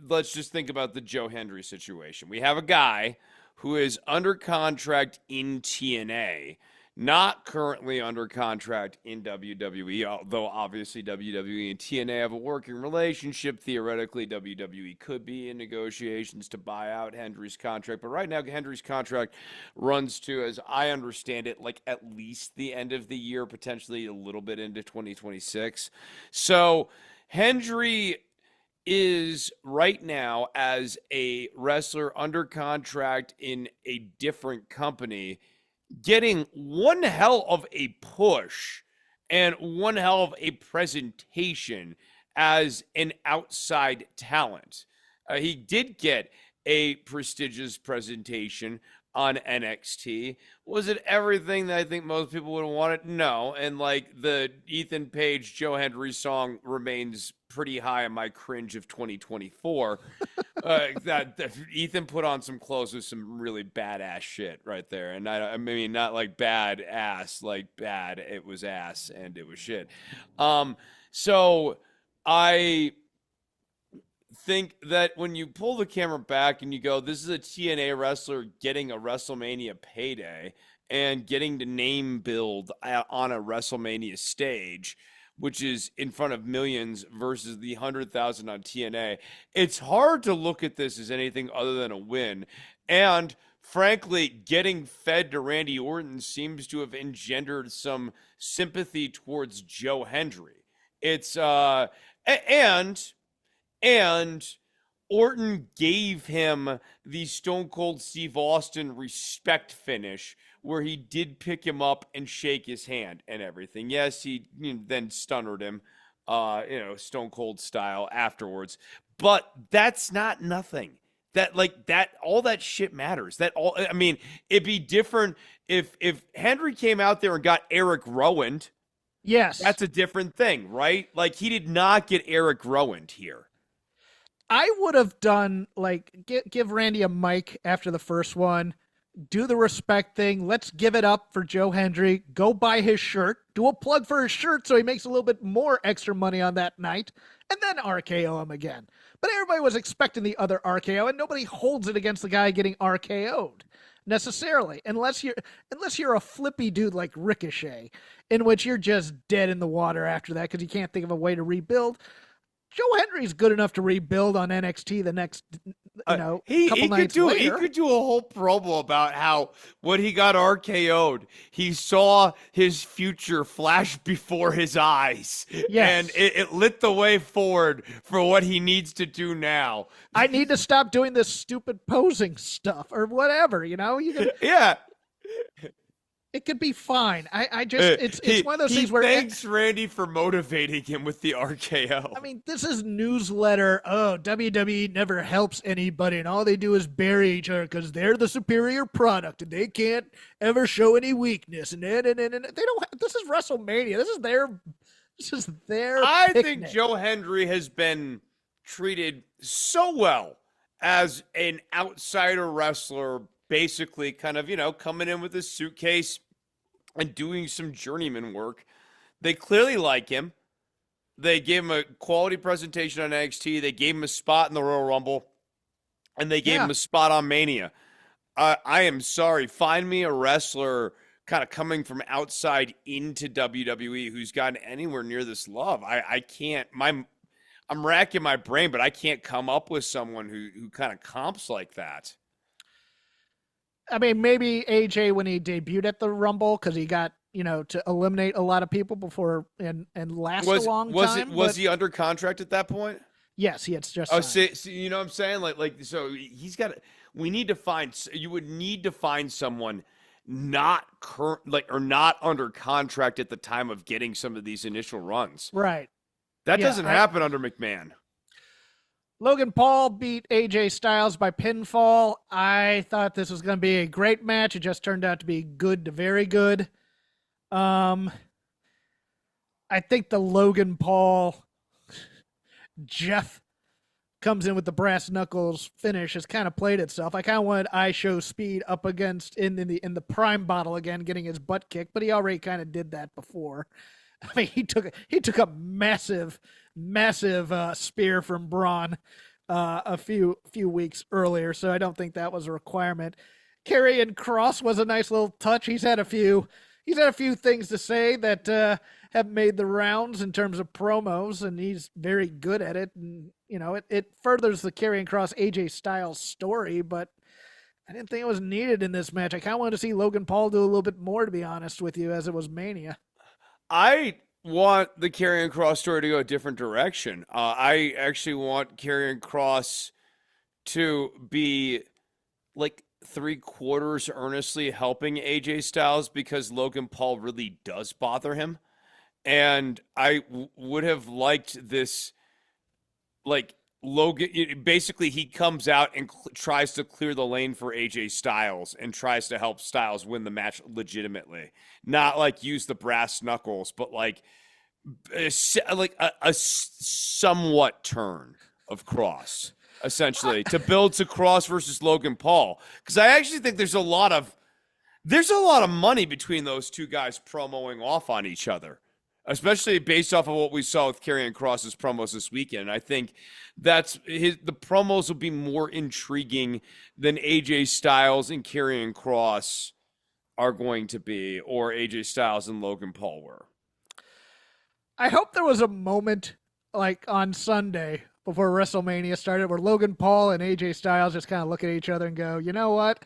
let's just think about the Joe Hendry situation. We have a guy who is under contract in TNA, not currently under contract in WWE, although obviously WWE and TNA have a working relationship. Theoretically, WWE could be in negotiations to buy out Hendry's contract. But right now, Hendry's contract runs to, as I understand it, like at least the end of the year, potentially a little bit into 2026. So Hendry is right now as a wrestler under contract in a different company getting one hell of a push and one hell of a presentation as an outside talent. He did get a prestigious presentation on NXT. Was it everything that I think most people would have wanted? No. And like the Ethan Page, Joe Hendry song remains pretty high on my cringe of 2024. That Ethan put on some clothes with some really badass shit right there, and I mean not like bad ass, like bad. It was ass and it was shit. So I think that when you pull the camera back and you go, this is a TNA wrestler getting a WrestleMania payday and getting to name build on a WrestleMania stage, which is in front of millions versus the 100,000 on TNA, it's hard to look at this as anything other than a win. And frankly, getting fed to Randy Orton seems to have engendered some sympathy towards Joe Hendry. It's and Orton gave him the Stone Cold Steve Austin respect finish where he did pick him up and shake his hand and everything. Yes, he then stunnered him, Stone Cold style afterwards. But that's not nothing. All that shit matters. It'd be different if Henry came out there and got Eric Rowan. Yes. That's a different thing, right? Like, he did not get Eric Rowan here. I would have done, like, give Randy a mic after the first one, do the respect thing. Let's give it up for Joe Hendry. Go buy his shirt. Do a plug for his shirt so he makes a little bit more extra money on that night, and then RKO him again. But everybody was expecting the other RKO, and nobody holds it against the guy getting RKO'd necessarily, unless you're a flippy dude like Ricochet, in which you're just dead in the water after that because you can't think of a way to rebuild. Joe Hendry's good enough to rebuild on NXT the next, couple nights later. He could do a whole promo about how when he got RKO'd, he saw his future flash before his eyes. Yes. And it lit the way forward for what he needs to do now. I need to stop doing this stupid posing stuff or whatever, Yeah. It could be fine. It's one of those things where thanks Randy for motivating him with the RKO. I mean, this is newsletter. Oh, WWE never helps anybody, and all they do is bury each other because they're the superior product, and they can't ever show any weakness. And they don't. This is WrestleMania. This is their. I picnic. think Joe Hendry has been treated so well as an outsider wrestler. Basically kind of, coming in with a suitcase and doing some journeyman work. They clearly like him. They gave him a quality presentation on NXT. They gave him a spot in the Royal Rumble. And they gave him a spot on Mania. I am sorry. Find me a wrestler kind of coming from outside into WWE who's gotten anywhere near this love. I can't. I'm racking my brain, but I can't come up with someone who kind of comps like that. I mean, maybe AJ when he debuted at the Rumble because he got, to eliminate a lot of people before and last a long time. Was he under contract at that point? Yes, he had just. Oh, see, you know what I'm saying? So he's got. You would need to find someone not or not under contract at the time of getting some of these initial runs. Right. That doesn't happen under McMahon. Logan Paul beat AJ Styles by pinfall. I thought this was going to be a great match. It just turned out to be good to very good. I think the Logan Paul Jeff comes in with the brass knuckles finish has kind of played itself. I kind of wanted I Show Speed up against in the prime bottle again, getting his butt kicked, but he already kind of did that before. I mean, he took a massive spear from Braun a few weeks earlier, so I don't think that was a requirement. Karrion Kross was a nice little touch. He's had a few things to say that have made the rounds in terms of promos, and he's very good at it. And it furthers the Karrion Kross AJ Styles story, but I didn't think it was needed in this match. I kind of wanted to see Logan Paul do a little bit more, to be honest with you, as it was Mania. I want the Karrion Kross story to go a different direction. I actually want Karrion Kross to be like 3/4 earnestly helping AJ Styles because Logan Paul really does bother him. And would have liked this, like, basically he comes out and tries to clear the lane for AJ Styles and tries to help Styles win the match legitimately. Not like use the brass knuckles, but like a somewhat turn of Cross, essentially, to build to Cross versus Logan Paul. Because I actually think there's a lot of money between those two guys promoing off on each other, especially based off of what we saw with Karrion Kross's promos this weekend. I think the promos will be more intriguing than AJ Styles and Karrion Kross are going to be, or AJ Styles and Logan Paul were. I hope there was a moment like on Sunday before WrestleMania started where Logan Paul and AJ Styles just kind of look at each other and go, you know what?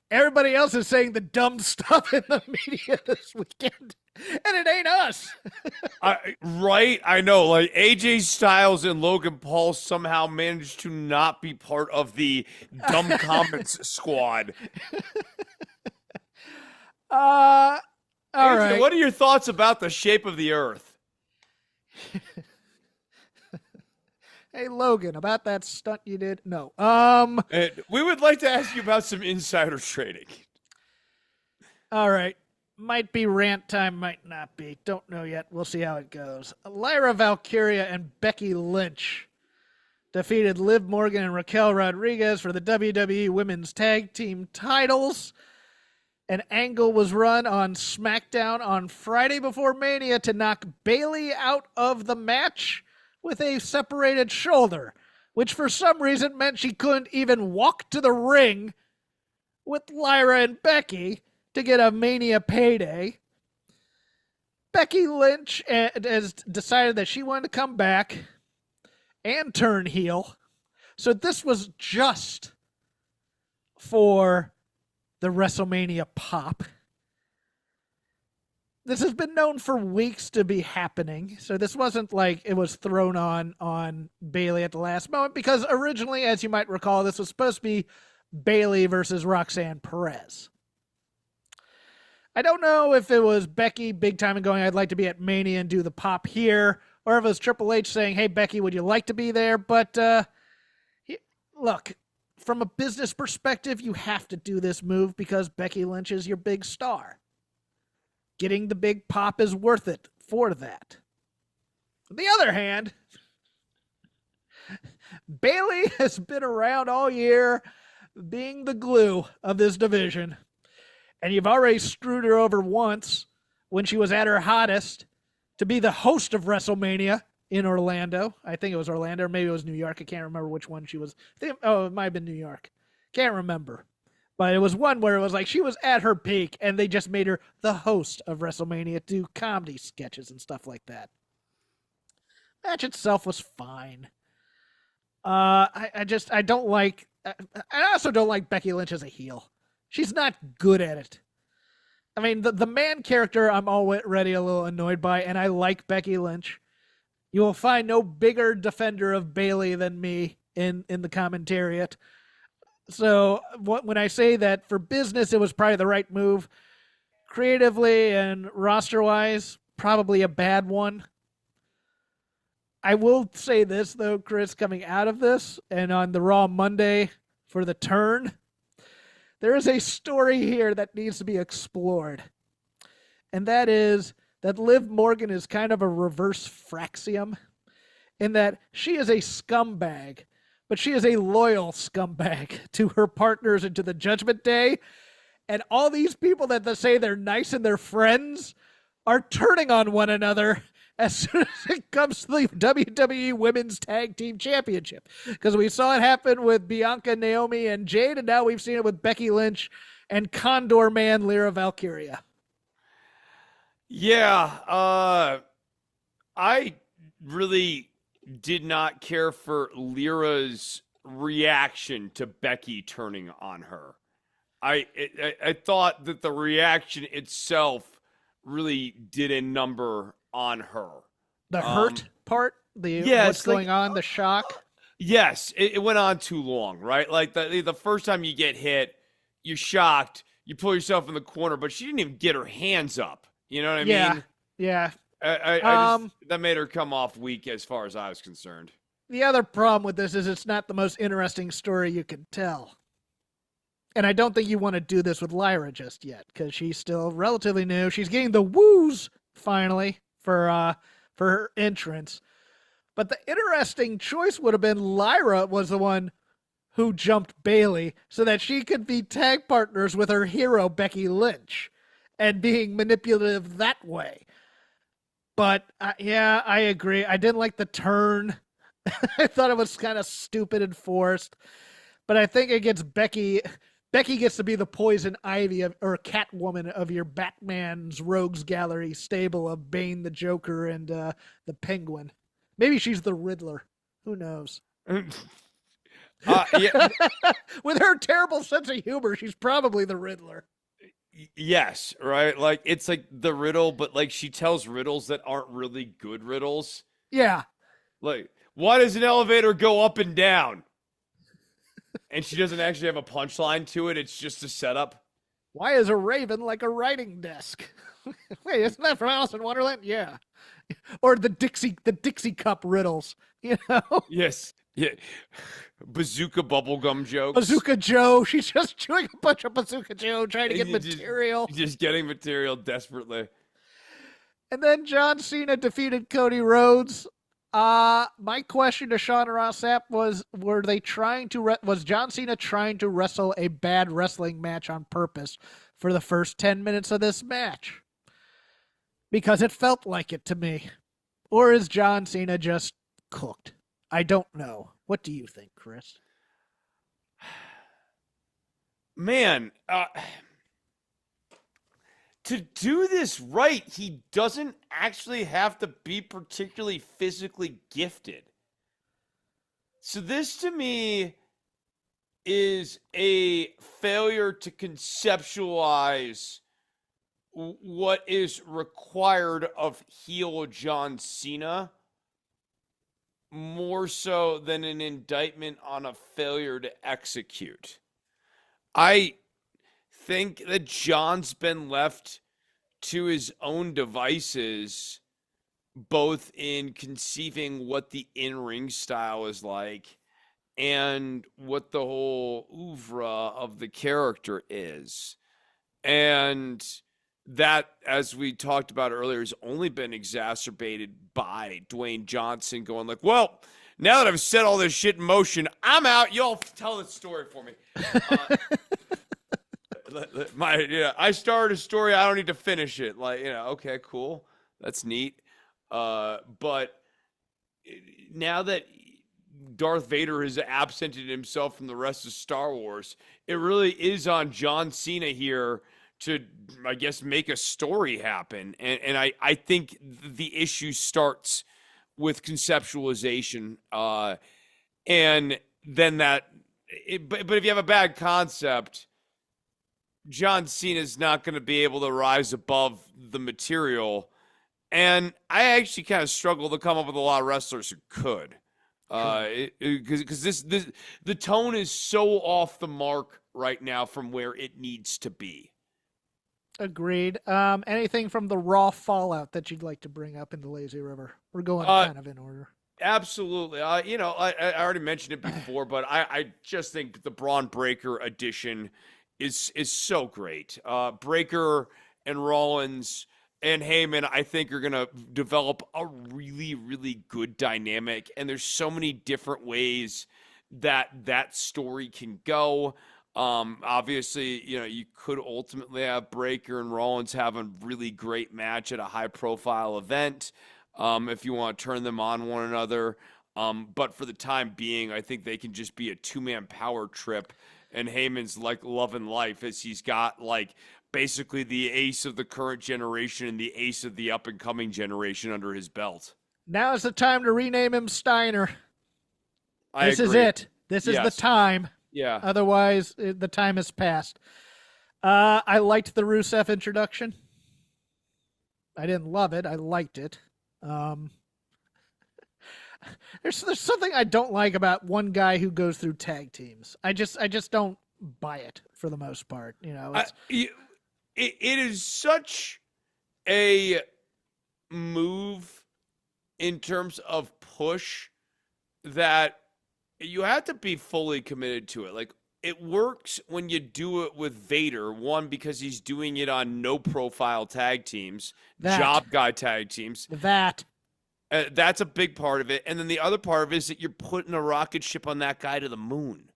Everybody else is saying the dumb stuff in the media this weekend, and it ain't us. Right? I know. Like, AJ Styles and Logan Paul somehow managed to not be part of the dumb comments squad. All right. What are your thoughts about the shape of the earth? Hey, Logan, about that stunt you did? No. We would like to ask you about some insider trading. All right. Might be rant time, might not be. Don't know yet. We'll see how it goes. Lyra Valkyria and Becky Lynch defeated Liv Morgan and Raquel Rodriguez for the WWE Women's Tag Team titles. An angle was run on SmackDown on Friday before Mania to knock Bayley out of the match with a separated shoulder, which for some reason meant she couldn't even walk to the ring with Lyra and Becky to get a Mania payday. Becky Lynch has decided that she wanted to come back and turn heel. So this was just for the WrestleMania pop. This has been known for weeks to be happening, so this wasn't like it was thrown on Bayley at the last moment, because originally, as you might recall, this was supposed to be Bayley versus Roxanne Perez. I don't know if it was Becky big time and going, I'd like to be at Mania and do the pop here, or if it was Triple H saying, hey, Becky, would you like to be there? But look, from a business perspective, you have to do this move because Becky Lynch is your big star. Getting the big pop is worth it for that. On the other hand, Bayley has been around all year being the glue of this division. And you've already screwed her over once when she was at her hottest to be the host of WrestleMania in Orlando. I think it was Orlando, or maybe it was New York. I can't remember which one she was. It might have been New York. Can't remember. But it was one where it was like she was at her peak, and they just made her the host of WrestleMania, do comedy sketches and stuff like that. Match itself was fine. I don't like. I also don't like Becky Lynch as a heel. She's not good at it. I mean, the man character I'm already a little annoyed by, and I like Becky Lynch. You will find no bigger defender of Bayley than me in the commentariat. So when I say that for business, it was probably the right move. Creatively and roster-wise, probably a bad one. I will say this, though, Chris, coming out of this and on the Raw Monday for the turn, there is a story here that needs to be explored. And that is that Liv Morgan is kind of a reverse Fraxium in that she is a scumbag, but she is a loyal scumbag to her partners and to the Judgment Day. And all these people that they say they're nice and they're friends are turning on one another as soon as it comes to the WWE Women's Tag Team Championship. Because we saw it happen with Bianca, Naomi, and Jade, and now we've seen it with Becky Lynch and Condor Man Lyra Valkyria. Yeah, I really did not care for Lyra's reaction to Becky turning on her. I thought that the reaction itself really did a number on her. The Um, hurt part, the what's yes, like going on, the shock. yes, it went on too long, right? Like the first time you get hit, you're shocked, you pull yourself in the corner, but she didn't even get her hands up. You know what I Yeah, mean? yeah. I just Um, that made her come off weak as far as I was concerned. the other problem with this is it's not the most interesting story you can tell. And I don't think you want to do this with Lyra just yet because she's still relatively new. She's getting the woos finally for her entrance. But the interesting choice would have been Lyra was the one who jumped Bailey so that she could be tag partners with her hero Becky Lynch and being manipulative that way. But yeah, I agree. I didn't like the turn. I thought it was kind of stupid and forced. But I think it gets Becky. Becky gets to be the poison ivy or Catwoman of your Batman's Rogues Gallery stable of Bane, the Joker, and the Penguin. Maybe she's the Riddler. Who knows? Yeah, With her terrible sense of humor, she's probably the Riddler. yes, right. Like it's like the riddle, but like she tells riddles that aren't really good riddles. Yeah. Like, why does an elevator go up and down? And she doesn't actually have a punchline to it. It's just a setup. Why is a raven like a writing desk? Wait, isn't that from Alice in Wonderland? Yeah. Or the Dixie cup riddles, you know? Yes. Yeah. Bazooka bubblegum jokes. Bazooka Joe, she's just chewing a bunch of Bazooka Joe trying to get Just- material. Just getting material desperately. And then John Cena defeated Cody Rhodes. My question to Sean Ross Sapp was: was John Cena trying to wrestle a bad wrestling match on purpose for the first 10 minutes of this match? Because it felt like it to me. Or is John Cena just cooked? I don't know. What do you think, Chris? Man, to do this right, he doesn't actually have to be particularly physically gifted. So this to me is a failure to conceptualize what is required of heel John Cena more so than an indictment on a failure to execute. I think that John's been left to his own devices, both in conceiving what the in-ring style is like and what the whole oeuvre of the character is. And that, as we talked about earlier, has only been exacerbated by Dwayne Johnson going like, well, now that I've set all this shit in motion, I'm out. Y'all tell this story for me. I started a story. I don't need to finish it. Okay, cool. That's neat. But now that Darth Vader has absented himself from the rest of Star Wars, it really is on John Cena here to, I guess, make a story happen. And I think the issue starts with conceptualization. And then but if you have a bad concept, John Cena's not going to be able to rise above the material. And I actually kind of struggle to come up with a lot of wrestlers who could. Because the tone is so off the mark right now from where it needs to be. Agreed. Anything from the Raw fallout that you'd like to bring up in the Lazy River? We're going kind of in order. Absolutely. I already mentioned it before, but I just think the Braun Breaker edition is so great. Breaker and Rollins and Heyman, I think, are going to develop a really, really good dynamic. And there's so many different ways that story can go. Obviously, you could ultimately have Breaker and Rollins have a really great match at a high-profile event if you want to turn them on one another. But for the time being, I think they can just be a two-man power trip. And Heyman's like loving life as he's got like basically the ace of the current generation and the ace of the up-and-coming generation under his belt. Now is the time to rename him Steiner. This agree. is it. This is the time. Yeah. Otherwise, the time has passed. I liked the Rusev introduction. I didn't love it. I liked it. Um, there's something I don't like about one guy who goes through tag teams. I just don't buy it for the most part. You know, I, it's it is such a move in terms of push that you have to be fully committed to it. Like it works when you do it with Vader, one because he's doing it on no profile tag teams, that job guy tag teams. that. That's a big part of it. And then the other part of it is that you're putting a rocket ship on that guy to the moon.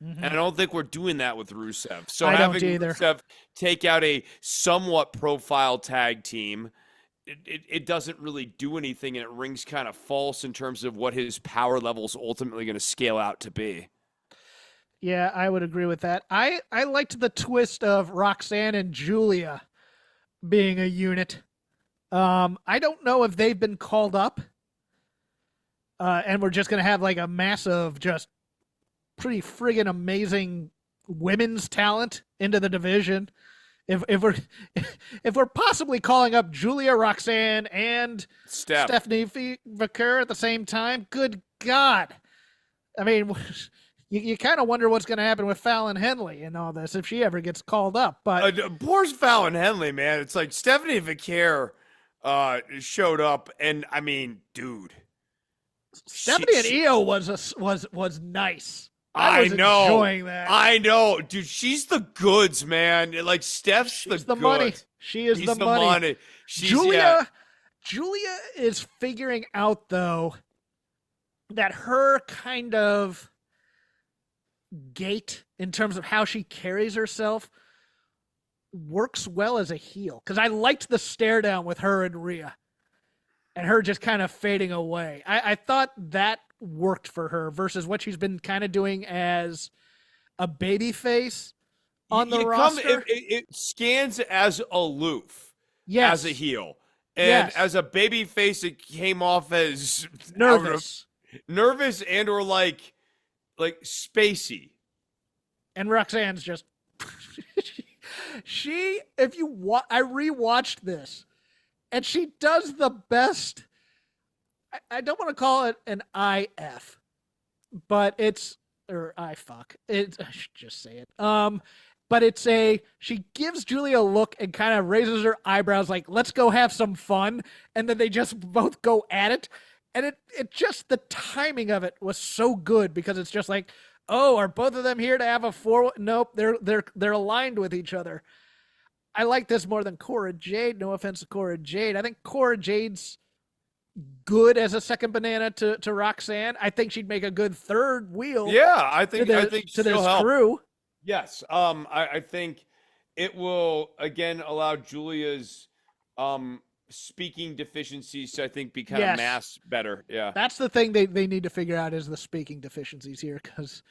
And I don't think we're doing that with Rusev. So I don't having either. Rusev take out a somewhat profile tag team, it doesn't really do anything, and it rings kind of false in terms of what his power level is ultimately going to scale out to be. Yeah, I would agree with that. I liked the twist of Roxanne and Julia being a unit. I don't know if they've been called up, and we're just gonna have like a massive, just pretty friggin' amazing women's talent into the division. If we're if we're possibly calling up Julia, Roxanne, and Stephanie Vicker at the same time, good God! I mean, you kind of wonder what's going to happen with Fallon Henley and all this if she ever gets called up. But poor Fallon Henley, man. It's like Stephanie Vicker showed up, and I mean, dude, Stephanie and Io was nice. I was know, enjoying that. I know, dude. She's the goods, man. Like Steph's the money. She is the money. Julia is figuring out though that her kind of gait in terms of how she carries herself works well as a heel. Because I liked the stare down with her and Rhea, and her just kind of fading away. I thought that worked for her versus what she's been kind of doing as a baby face on the roster. It scans as aloof, yes, as a heel, and as a baby face, it came off as nervous and or like spacey. And Roxanne's just she. If you I rewatched this, and she does the best. I don't want to call it an IF, but it's or I fuck. It's I should just say it. But it's she gives Julia a look and kind of raises her eyebrows like, let's go have some fun. And then they just both go at it. And it just, the timing of it was so good because it's just like, oh, are both of them here to have a four? Nope, they're aligned with each other. I like this more than Cora Jade. No offense to Cora Jade. I think Cora Jade's good as a second banana to Roxanne. I think she'd make a good third wheel. Yeah, I think to this crew. Yes. I think it will again allow Julia's speaking deficiencies to I think be kind of masked better. Yeah. That's the thing they need to figure out is the speaking deficiencies here because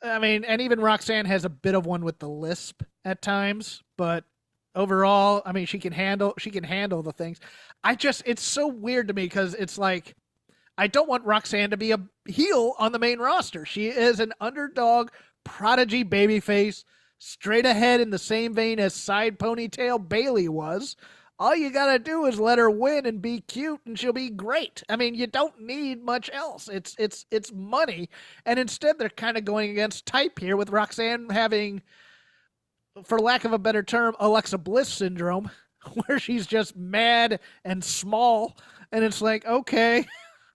I mean, and even Roxanne has a bit of one with the lisp at times, but overall, I mean, she can handle the things. It's so weird to me because it's like I don't want Roxanne to be a heel on the main roster. She is an underdog prodigy babyface, straight ahead in the same vein as side ponytail Bailey was. All you gotta do is let her win and be cute, and she'll be great. I mean, you don't need much else. It's money, and instead they're kind of going against type here with Roxanne having, for lack of a better term, Alexa Bliss syndrome, where she's just mad and small, and it's like, okay,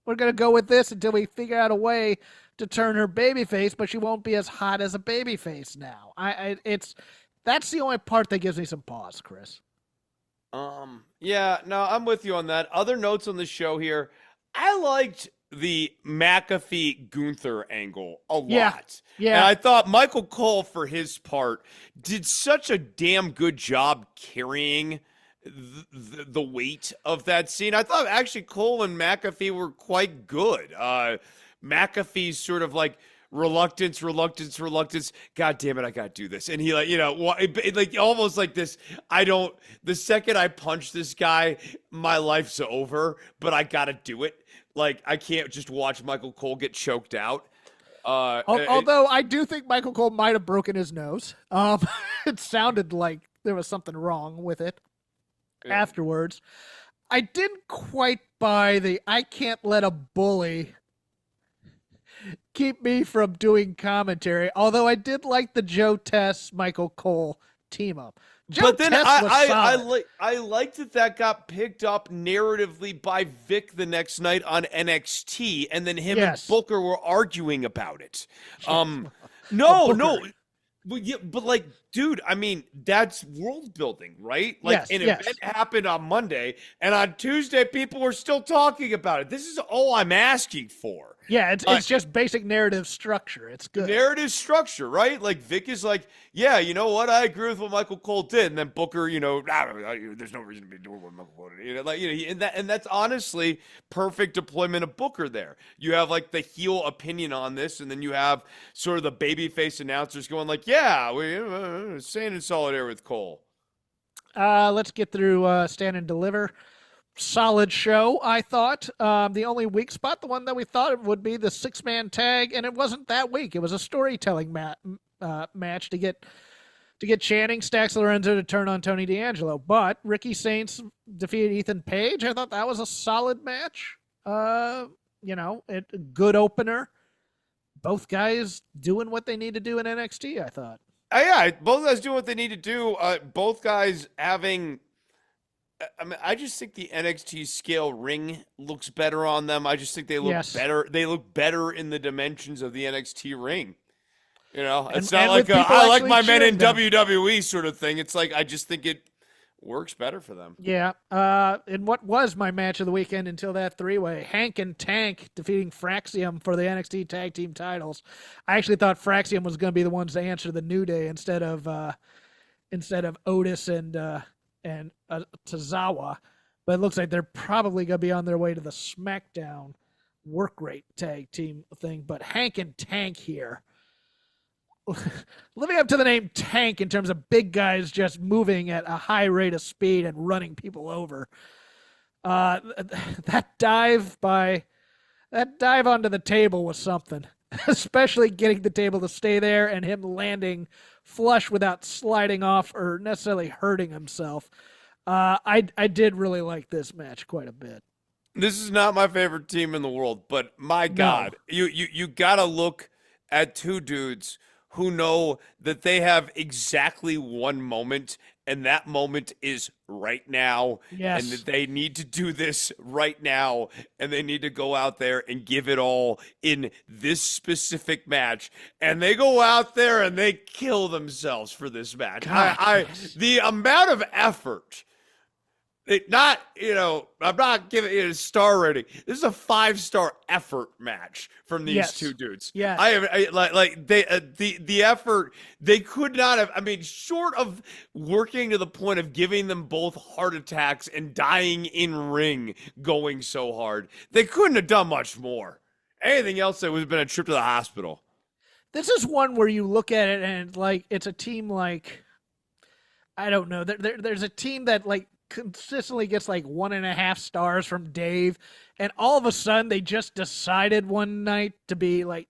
we're gonna go with this until we figure out a way to turn her babyface, but she won't be as hot as a babyface now. That's the only part that gives me some pause, Chris. Yeah, no, I'm with you on that. Other notes on the show here. I liked the McAfee Gunther angle a lot. Yeah. And I thought Michael Cole, for his part, did such a damn good job carrying the weight of that scene. I thought actually Cole and McAfee were quite good. McAfee's sort of like reluctance. God damn it, I gotta do this. And he like almost like this. The second I punch this guy, my life's over. But I gotta do it. Like I can't just watch Michael Cole get choked out. Although I do think Michael Cole might have broken his nose. It sounded like there was something wrong with it. Yeah. afterwards. I didn't quite buy the I can't let a bully keep me from doing commentary, although I did like the Joe Tess, Michael Cole team up. Joe But then Tess was solid. I liked that got picked up narratively by Vic the next night on NXT, and then him and Yes. Booker were arguing about it. Yes. Well, No, Booker. no, but yeah, but like, dude, I mean, that's world building, right? Like, Yes, an yes. event happened on Monday, and on Tuesday, people were still talking about it. This is all I'm asking for. Yeah, it's just basic narrative structure. It's good. Narrative structure, right? Like Vic is like, yeah, you know what? I agree with what Michael Cole did, and then Booker, there's no reason to be doing what Michael Cole did. And that's honestly perfect deployment of Booker there. You have like the heel opinion on this, and then you have sort of the babyface announcers going like, yeah, we're staying in solidarity with Cole. Let's get through Stand and Deliver. Solid show, I thought. The only weak spot, the one that we thought it would be the 6-man tag, and it wasn't that weak. It was a storytelling match to get Channing, Stax Lorenzo to turn on Tony D'Angelo. But Ricky Saints defeated Ethan Page. I thought that was a solid match. Good opener. Both guys doing what they need to do in NXT, I thought. Yeah, both guys doing what they need to do. Both guys having. I mean, I just think the NXT scale ring looks better on them. I just think they look better. They look better in the dimensions of the NXT ring. It's not like I like my men in WWE sort of thing. It's like I just think it works better for them. Yeah. And what was my match of the weekend until that 3-way? Hank and Tank defeating Fraxium for the NXT tag team titles. I actually thought Fraxium was going to be the ones to answer the New Day instead of Otis and Tozawa, but it looks like they're probably going to be on their way to the SmackDown work rate tag team thing. But Hank and Tank here, living up to the name Tank in terms of big guys just moving at a high rate of speed and running people over. That dive onto the table was something, especially getting the table to stay there and him landing flush without sliding off or necessarily hurting himself. I did really like this match quite a bit. This is not my favorite team in the world, but my God, you gotta look at two dudes who know that they have exactly one moment, and that moment is right now. Yes. And that they need to do this right now, and they need to go out there and give it all in this specific match. And they go out there and they kill themselves for this match. The amount of effort. I'm not giving it a star rating. This is a 5-star effort match from these two dudes. Yeah, the effort they could not have. I mean, short of working to the point of giving them both heart attacks and dying in ring, going so hard, they couldn't have done much more. Anything else that would have been a trip to the hospital. This is one where you look at it and like it's a team like I don't know. There's a team that like consistently gets like 1.5 stars from Dave, and all of a sudden they just decided one night to be like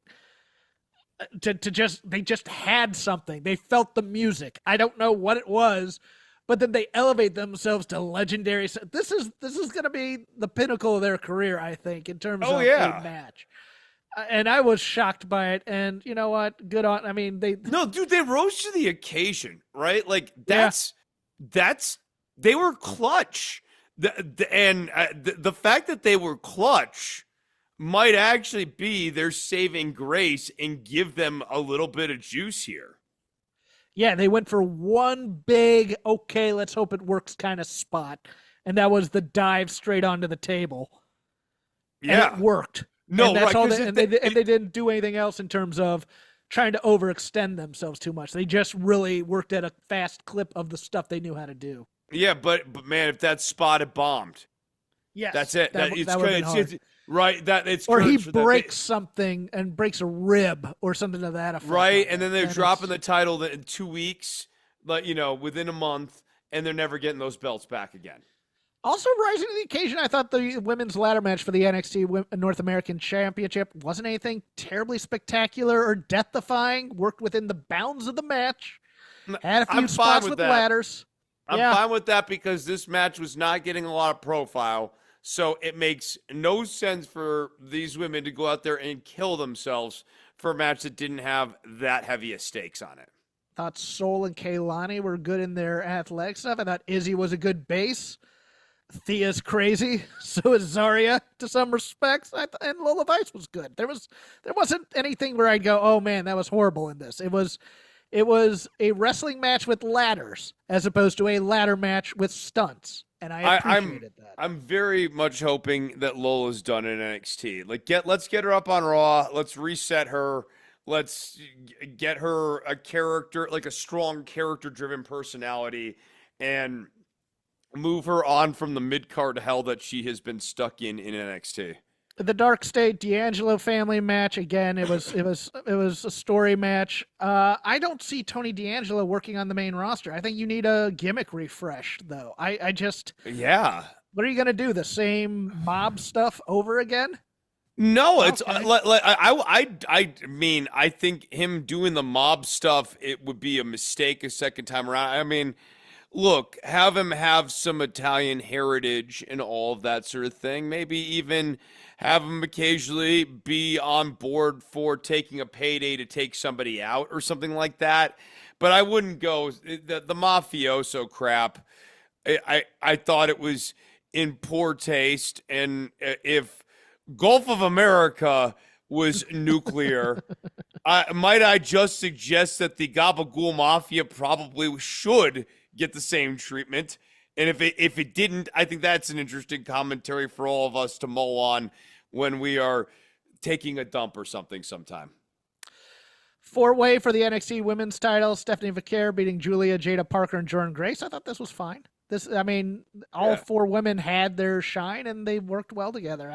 they just had something. They felt the music. I don't know what it was, but then they elevate themselves to legendary. This is going to be the pinnacle of their career, I think, in terms of a match. And I was shocked by it. And you know what? Good on. I mean, they rose to the occasion, right? Like that's. They were clutch. The fact that they were clutch might actually be their saving grace and give them a little bit of juice here. Yeah, they went for one big, okay, let's hope it works kind of spot. And that was the dive straight onto the table. Yeah. And it worked. No, and that's right. All they didn't do anything else in terms of trying to overextend themselves too much. They just really worked at a fast clip of the stuff they knew how to do. Yeah, but man, if that spot had bombed, yes, that's it. That would have been hard. Right, that it's or he breaks something and breaks a rib or something to that effect. Right, and then they're dropping the title in 2 weeks, but within a month, and they're never getting those belts back again. Also rising to the occasion, I thought the women's ladder match for the NXT North American Championship wasn't anything terribly spectacular or death-defying. Worked within the bounds of the match. Had a few spots with ladders. I'm Yeah. fine with that because this match was not getting a lot of profile. So it makes no sense for these women to go out there and kill themselves for a match that didn't have that heavy of stakes on it. Thought Sol and Kaylani were good in their athletic stuff. I thought Izzy was a good base. Thea's crazy. So is Zarya to some respects. And Lola Vice was good. There wasn't anything where I'd go, oh man, that was horrible in this. It was a wrestling match with ladders as opposed to a ladder match with stunts. And I appreciated that. I'm very much hoping that Lola's done in NXT. Let's get her up on Raw. Let's reset her. Let's get her a character, like a strong character-driven personality, and move her on from the mid-card hell that she has been stuck in NXT. The Dark State D'Angelo family match again. It was a story match. I don't see Tony D'Angelo working on the main roster. I think you need a gimmick refresh, though. I just What are you gonna do? The same mob stuff over again? No, it's I mean, I think him doing the mob stuff, it would be a mistake a second time around. I mean, look, have him have some Italian heritage and all of that sort of thing. Maybe even have him occasionally be on board for taking a payday to take somebody out or something like that. But I wouldn't go the mafioso crap. I thought it was in poor taste, and if Gulf of America was nuclear, might I just suggest that the Gabagool Mafia probably should get the same treatment. And if it didn't, I think that's an interesting commentary for all of us to mull on when we are taking a dump or something sometime. 4-way for the NXT women's title. Stephanie Vaquer beating Julia, Jada Parker, and Jordan Grace. I thought this was fine. All four women had their shine and they worked well together.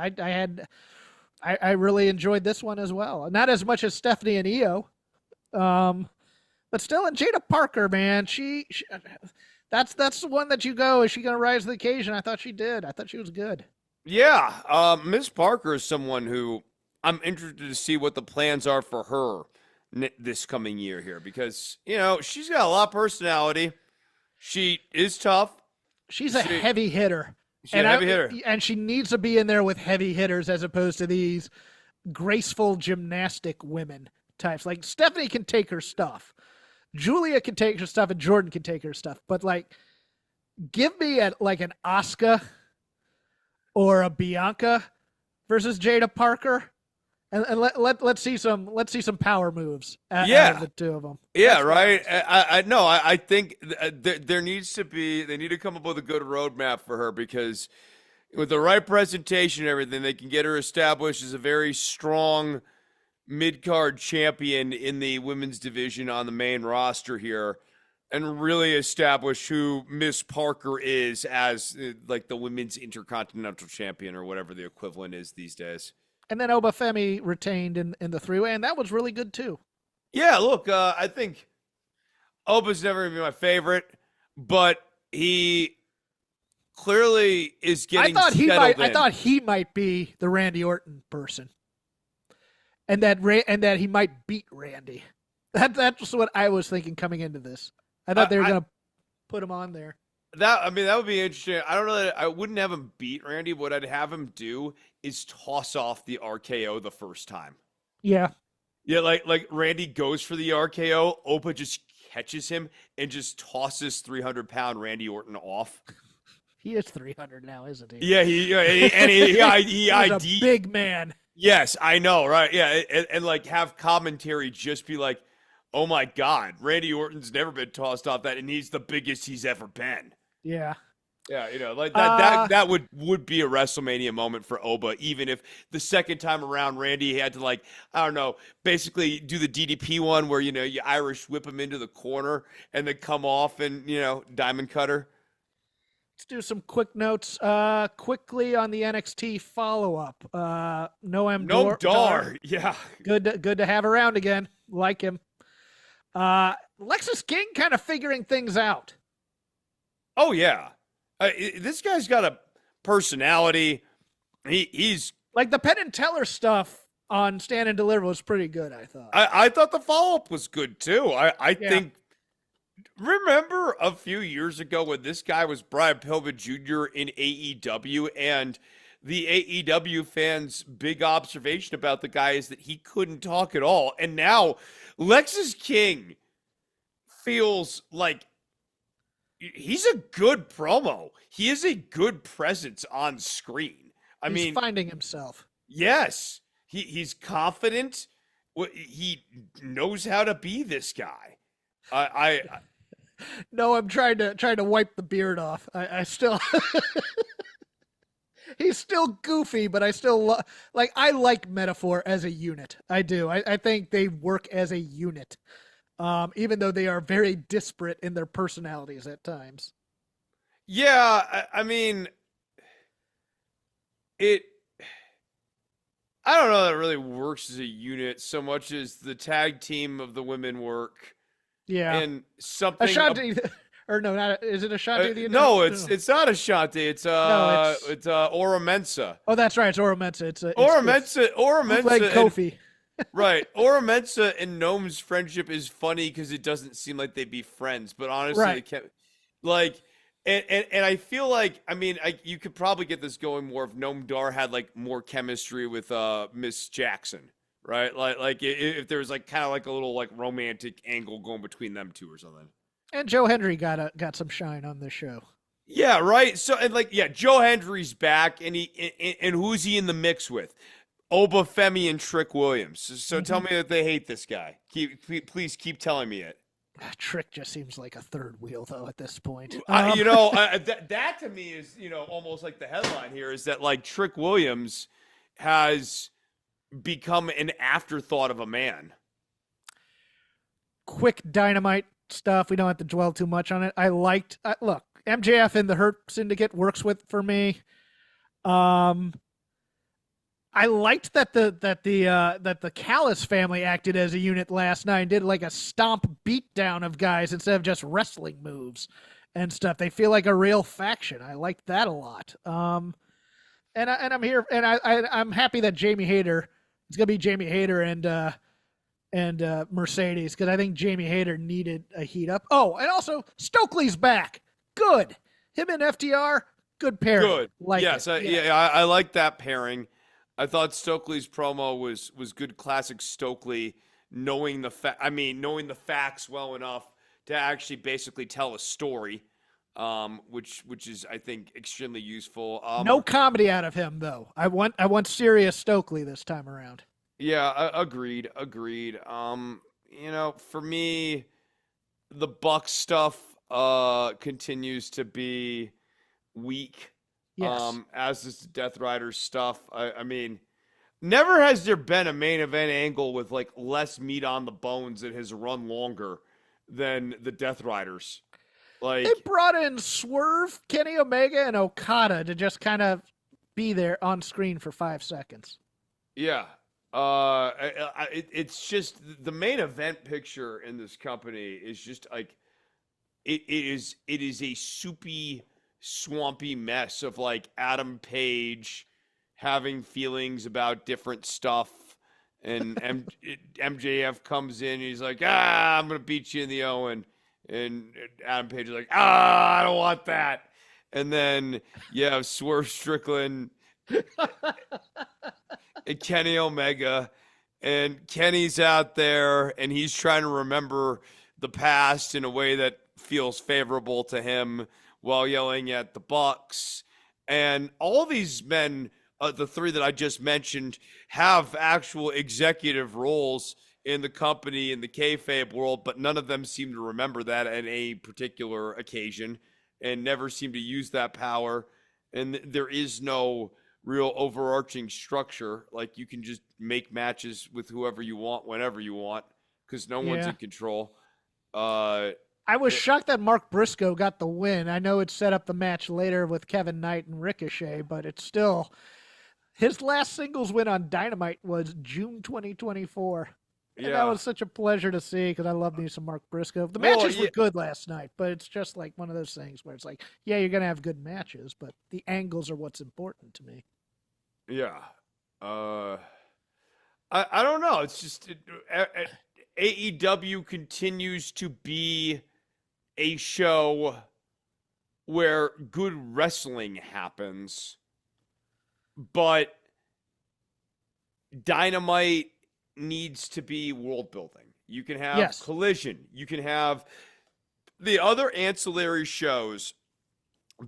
I really enjoyed this one as well. Not as much as Stephanie and Io, but still. And Jada Parker, man, she that's the one that you go, is she going to rise to the occasion? I thought she did. I thought she was good. Yeah, Miss Parker is someone who I'm interested to see what the plans are for her this coming year here, because she's got a lot of personality. She is tough. She's a heavy hitter. She's a heavy hitter. And she needs to be in there with heavy hitters as opposed to these graceful gymnastic women types. Like, Stephanie can take her stuff. Julia can take her stuff and Jordan can take her stuff. But, like, give me an Asuka or a Bianca versus Jada Parker. And let's see some power moves out of the two of them. Yeah, right. I think there needs to be, they need to come up with a good roadmap for her, because with the right presentation and everything, they can get her established as a very strong mid-card champion in the women's division on the main roster here, and really establish who Miss Parker is as like the women's intercontinental champion or whatever the equivalent is these days. And then Obafemi retained in the 3-way, and that was really good too. Yeah, look, I think Oba's never going to be my favorite, but he clearly is getting settled in. I thought he might be the Randy Orton person, and that he might beat Randy. That's what I was thinking coming into this. I thought they were going to put him on there. That would be interesting. I don't know. I wouldn't have him beat Randy. What I'd have him do is toss off the RKO the first time. Yeah. Yeah, like Randy goes for the RKO, Opa just catches him and just tosses 300-pound Randy Orton off. He is 300 now, isn't he? Yeah, he He's a big man. Yes, I know, right? Yeah, and like have commentary just be like, "Oh my God, Randy Orton's never been tossed off that, and he's the biggest he's ever been." Yeah. Yeah, like that would be a WrestleMania moment for Oba, even if the second time around Randy had to, like, I don't know, basically do the DDP one where, you Irish whip him into the corner and then come off and, diamond cutter. Let's do some quick notes. Quickly on the NXT follow-up. Noam Dar. Yeah. Good to have around again. Like him. Lexus King kind of figuring things out. Oh, yeah. This guy's got a personality. He's like, the Penn and Teller stuff on Stand and Deliver was pretty good, I thought. I thought the follow-up was good, too. I think remember a few years ago when this guy was Brian Pillman Jr. in AEW, and the AEW fans' big observation about the guy is that he couldn't talk at all. And now Lexus King feels like he's a good promo. He is a good presence on screen. I He's mean, finding himself. yes, he's confident. He knows how to be this guy. I No, I'm trying to wipe the beard off. I still he's still goofy, but I still I like Metaphor as a unit. I do. I think they work as a unit, even though they are very disparate in their personalities at times. yeah, I mean it. I don't know that it really works as a unit so much as the tag team of the women work Yeah, and something. Ashanti, or no, not is it Ashanti the No, Independent? it's not Ashanti. No, It's Ora Mensa. oh, that's right. It's Oro Mensa. Ora Bootleg Mensa, Kofi. right. Ora Mensa and Gnome's friendship is funny because it doesn't seem like they'd be friends, but honestly, they Right. can't. Like, and I feel like, I mean, you could probably get this going more if Gnome Dar had like more chemistry with Miss Jackson, right? If there was like kind of like a little like romantic angle going between them two or something. And Joe Hendry got some shine on this show. Yeah, right. So and like yeah, Joe Hendry's back, and and who's he in the mix with? Oba Femi and Trick Williams. So tell me that they hate this guy. Please keep telling me it. Trick just seems like a third wheel though at this point. That to me is almost like the headline here is that like Trick Williams has become an afterthought of a man. Quick Dynamite stuff. We don't have to dwell too much on it. Look, MJF and the Hurt Syndicate works with for me. I liked that the Callis family acted as a unit last night and did like a stomp beatdown of guys instead of just wrestling moves and stuff. They feel like a real faction. I liked that a lot. And I'm here and I'm happy that Jamie Hayter. It's gonna be Jamie Hayter and Mercedes because I think Jamie Hayter needed a heat up. Oh, and also Stokely's back. Good. Him and FTR, good pairing. Good. Yes, I like that pairing. I thought Stokely's promo was good, classic Stokely, knowing knowing the facts well enough to actually basically tell a story, which is I think extremely useful. No comedy out of him though. I want serious Stokely this time around. Yeah, agreed. For me, the Buck stuff continues to be weak. Yes. As is the Death Rider stuff. I mean, never has there been a main event angle with like less meat on the bones that has run longer than the Death Riders. Like they brought in Swerve, Kenny Omega, and Okada to just kind of be there on screen for 5 seconds. yeah. It's just the main event picture in this company is just like it is a soupy, swampy mess of like Adam Page having feelings about different stuff, and MJF comes in and he's like, I'm gonna beat you in the Owen, and Adam Page is like, I don't want that, and then you have Swerve Strickland and Kenny Omega, and Kenny's out there and he's trying to remember the past in a way that feels favorable to him while yelling at the Bucks. And all these men, the three that I just mentioned, have actual executive roles in the company in the kayfabe world, but none of them seem to remember that at a particular occasion and never seem to use that power. And there is no real overarching structure. Like you can just make matches with whoever you want whenever you want because no one's in control. I was shocked that Mark Briscoe got the win. I know it set up the match later with Kevin Knight and Ricochet, but it's still his last singles win on Dynamite was June 2024. And that was such a pleasure to see because I love me some Mark Briscoe. The matches were good last night, but it's just like one of those things where it's like, yeah, you're going to have good matches, but the angles are what's important to me. Yeah. I don't know. It's just AEW continues to be a show where good wrestling happens, but Dynamite needs to be world building. You can have Yes. Collision. You can have the other ancillary shows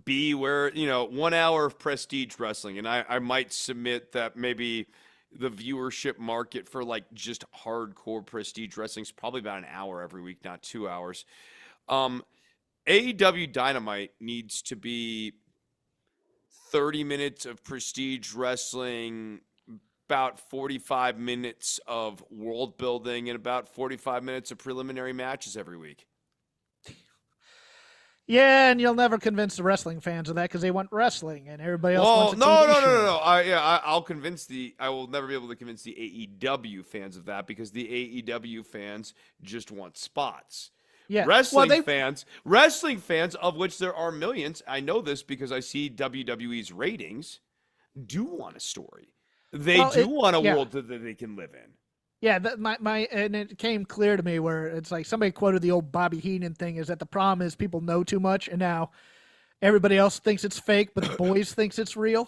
be where, 1 hour of prestige wrestling. And I might submit that maybe the viewership market for like just hardcore prestige wrestling is probably about an hour every week, not 2 hours. Um, AEW Dynamite needs to be 30 minutes of prestige wrestling, about 45 minutes of world building, and about 45 minutes of preliminary matches every week. Yeah, and you'll never convince the wrestling fans of that because they want wrestling, and everybody else wants Well, a no, TV no, no, show. no, no. I'll convince I will never be able to convince the AEW fans of that because the AEW fans just want spots. Yeah. Well, Wrestling fans, of which there are millions, I know this because I see WWE's ratings, do want a story. They well, do want a yeah. world that they can live in. Yeah, and it came clear to me where it's like somebody quoted the old Bobby Heenan thing is that the problem is people know too much and now everybody else thinks it's fake, but the boys thinks it's real.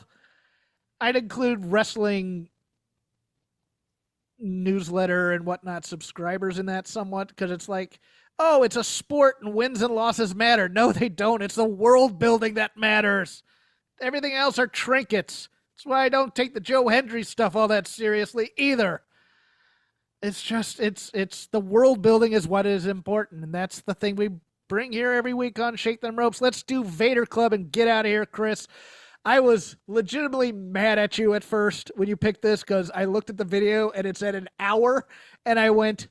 I'd include wrestling newsletter and whatnot subscribers in that somewhat because it's like, oh, it's a sport and wins and losses matter. No, they don't. It's the world building that matters. Everything else are trinkets. That's why I don't take the Joe Hendry stuff all that seriously either. It's just it's the world building is what is important, and that's the thing we bring here every week on Shake Them Ropes. Let's do Vader Club and get out of here, Chris. I was legitimately mad at you at first when you picked this because I looked at the video and it said an hour, and I went,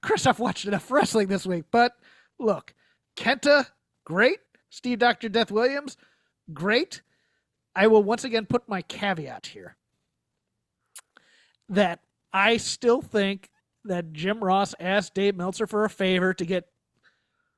Chris, I've watched enough wrestling this week. But look, Kenta, great. Steve Dr. Death Williams, great. I will once again put my caveat here that I still think that Jim Ross asked Dave Meltzer for a favor to get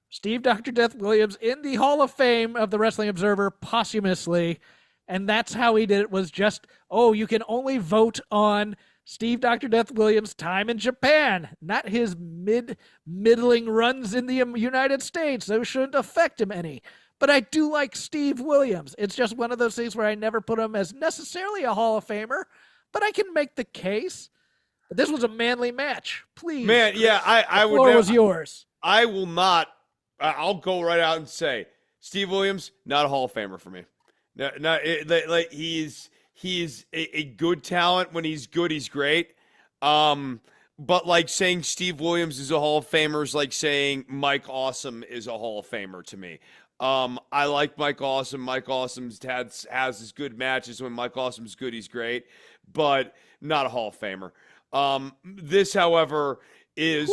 Steve Dr. Death Williams in the Hall of Fame of the Wrestling Observer posthumously. And that's how he did it, was just, oh, you can only vote on Steve Dr. Death Williams' time in Japan, not his middling runs in the United States. Those shouldn't affect him any. But I do like Steve Williams. It's just one of those things where I never put him as necessarily a Hall of Famer, but I can make the case. But this was a manly match. Please. Man, Chris, yeah, I the would. floor was yours. I will not. I'll go right out and say Steve Williams, not a Hall of Famer for me. No, like he's a good talent. When he's good, he's great. But like saying Steve Williams is a Hall of Famer is like saying Mike Awesome is a Hall of Famer to me. I like Mike Awesome. Mike Awesome's has his good matches. When Mike Awesome's good, he's great, but not a Hall of Famer. This, however, is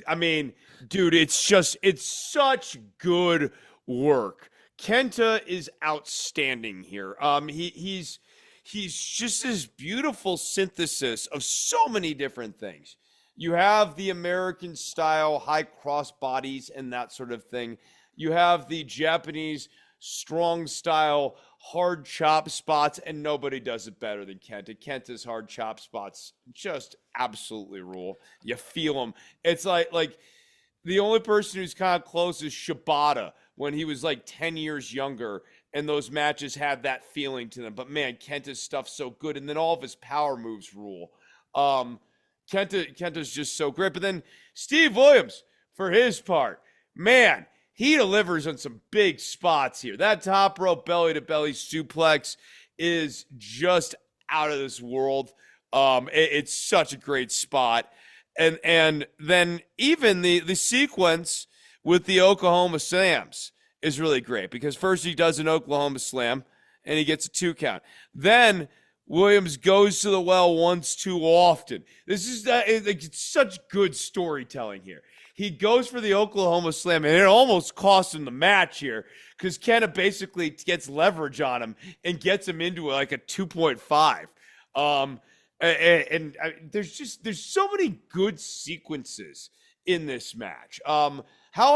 I mean, dude, it's such good work. Kenta is outstanding here. He's just this beautiful synthesis of so many different things. You have the American style high cross bodies and that sort of thing. You have the Japanese strong style hard chop spots, and nobody does it better than Kenta. Kenta's hard chop spots just absolutely rule. You feel them. It's like the only person who's kind of close is Shibata when he was like 10 years younger, and those matches had that feeling to them. But man, Kenta's stuff's so good, and then all of his power moves rule. Kenta's just so great. But then Steve Williams, for his part, man, he delivers on some big spots here. That top rope belly-to-belly suplex is just out of this world. It's such a great spot. And then even the sequence with the Oklahoma Slams is really great because first he does an Oklahoma Slam and he gets a 2 count. Then Williams goes to the well once too often. This is it's such good storytelling here. He goes for the Oklahoma Slam, and it almost costs him the match here because Kenta basically gets leverage on him and gets him into like a 2.5. And there's so many good sequences in this match. How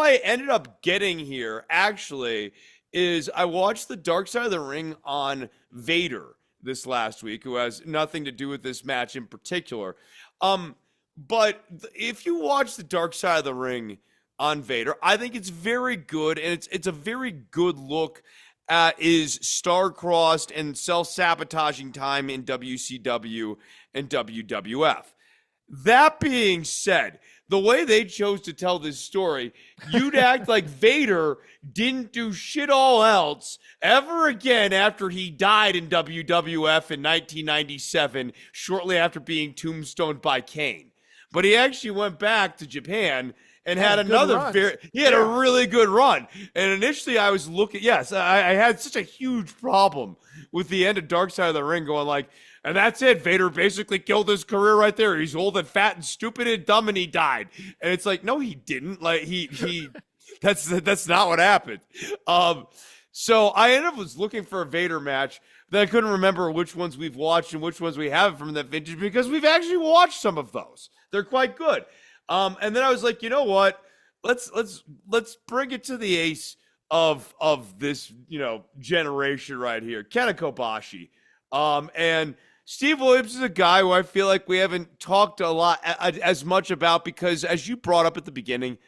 I ended up getting here actually is I watched the Dark Side of the Ring on Vader this last week, who has nothing to do with this match in particular. But if you watch the Dark Side of the Ring on Vader. I think it's very good, and it's a very good look at his star-crossed and self-sabotaging time in WCW and WWF. That being said, the way they chose to tell this story, you'd act like Vader didn't do shit all else ever again after he died in WWF in 1997, shortly after being tombstoned by Kane. But he actually went back to Japan and had another a really good run. And initially I was looking, I had such a huge problem with the end of Dark Side of the Ring going like, and that's it. Vader basically killed his career right there. He's old and fat and stupid and dumb, and he died. And it's like, no, he didn't. Like he that's not what happened. So I ended up was looking for a Vader match that I couldn't remember which ones we've watched and which ones we haven't from that vintage because we've actually watched some of those. They're quite good. And then I was like, you know what? Let's bring it to the ace of this generation right here, Kenta Kobashi. And Steve Williams is a guy who I feel like we haven't talked a lot as much about because, as you brought up at the beginning,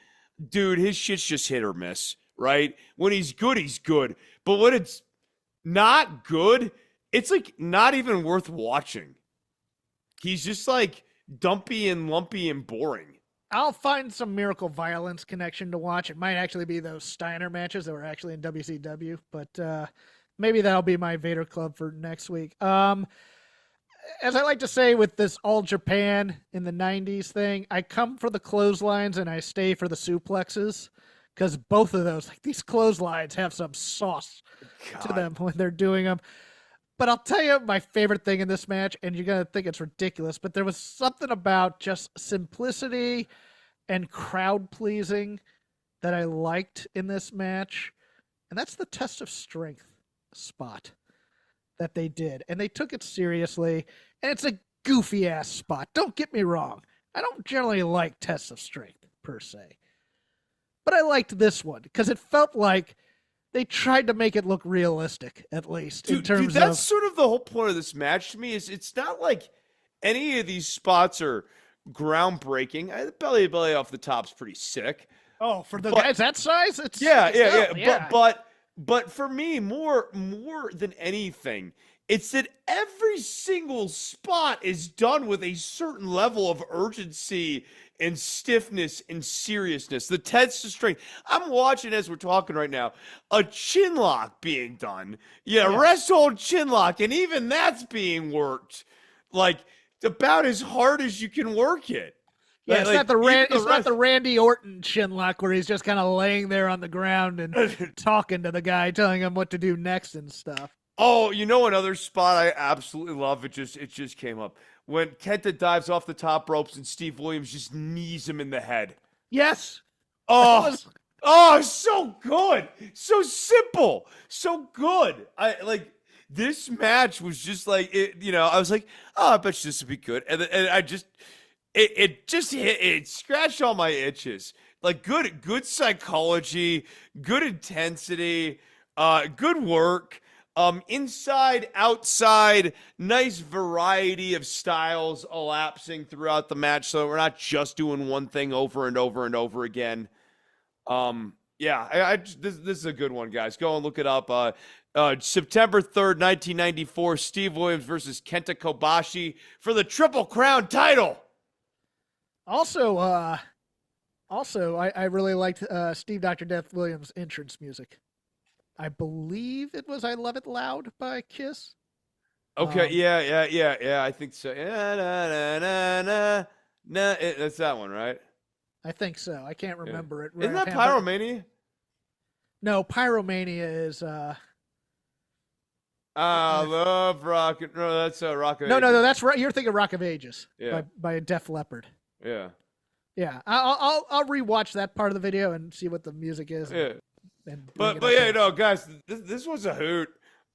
dude, his shit's just hit or miss, right? When he's good, he's good. But when it's not good, it's like not even worth watching. He's just like dumpy and lumpy and boring. I'll find some Miracle Violence connection to watch. It might actually be those Steiner matches that were actually in WCW, but maybe that'll be my Vader Club for next week. As I like to say with this All Japan in the 90s thing, I come for the clotheslines and I stay for the suplexes because both of those, like these clotheslines have some sauce to them when they're doing them. But I'll tell you my favorite thing in this match, and you're going to think it's ridiculous, but there was something about just simplicity and crowd pleasing that I liked in this match. And that's the test of strength spot that they did. And they took it seriously. And it's a goofy ass spot. Don't get me wrong. I don't generally like tests of strength per se. But I liked this one because it felt like they tried to make it look realistic, at least in terms of. That's sort of the whole point of this match to me. Is it's not like any of these spots are groundbreaking. The belly off the top's pretty sick. Oh, for the guys that size, it's yeah. But for me, more than anything, it's that every single spot is done with a certain level of urgency and stiffness and seriousness. The test of strength. I'm watching as we're talking right now, a chin lock being done. Rest hold chin lock, and even that's being worked like about as hard as you can work it. Yeah, it's not the Randy Orton chin lock where he's just kind of laying there on the ground and talking to the guy, telling him what to do next and stuff. Oh, another spot I absolutely love. It just came up when Kenta dives off the top ropes and Steve Williams just knees him in the head. Yes. Oh, so good, so simple, so good. This match was just like it. I was like, oh, I bet you this would be good, and I just. It just hit. It scratched all my itches. Like good psychology, good intensity, good work. Inside, outside, nice variety of styles elapsing throughout the match, so we're not just doing one thing over and over and over again. This is a good one, guys. Go and look it up. September 3rd, 1994, Steve Williams versus Kenta Kobashi for the Triple Crown title. Also, I really liked Steve Dr. Death Williams' entrance music. I believe it was "I Love It Loud" by Kiss. Okay, yeah, I think so. That's that one, right? I think so. I can't remember it. Isn't that Pyromania? No, Pyromania is. I love rock and roll. That's Rock of No, Ages. no, that's right. You're thinking "Rock of Ages" by Def Leppard. Yeah. Yeah, I'll rewatch that part of the video and see what the music is. Yeah. But guys, this was a hoot.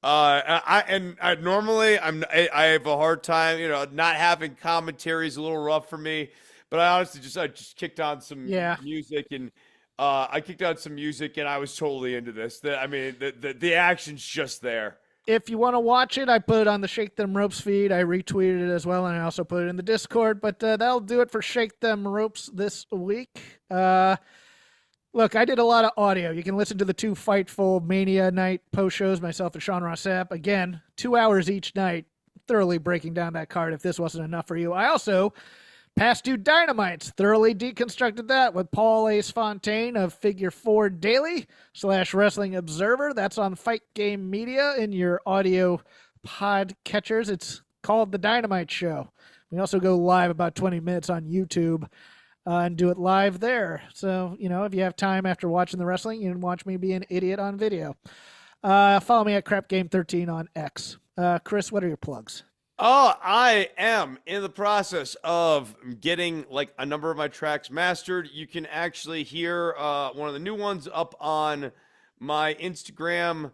I normally I have a hard time, not having commentary is a little rough for me. But I honestly just kicked on some music and I kicked on some music and I was totally into this. The action's just there. If you want to watch it, I put it on the Shake Them Ropes feed. I retweeted it as well, and I also put it in the Discord. But that'll do it for Shake Them Ropes this week. Look, I did a lot of audio. You can listen to the two Fightful Mania night post shows, myself and Sean Rossap. Again, 2 hours each night, thoroughly breaking down that card if this wasn't enough for you. I also Past Due Dynamites, thoroughly deconstructed that with Paul Ace Fontaine of Figure 4 Daily / Wrestling Observer. That's on Fight Game Media in your audio pod catchers. It's called The Dynamite Show. We also go live about 20 minutes on YouTube and do it live there. So, if you have time after watching the wrestling, you can watch me be an idiot on video. Follow me at CrapGame13 on X. Chris, what are your plugs? Oh, I am in the process of getting like a number of my tracks mastered. You can actually hear one of the new ones up on my Instagram.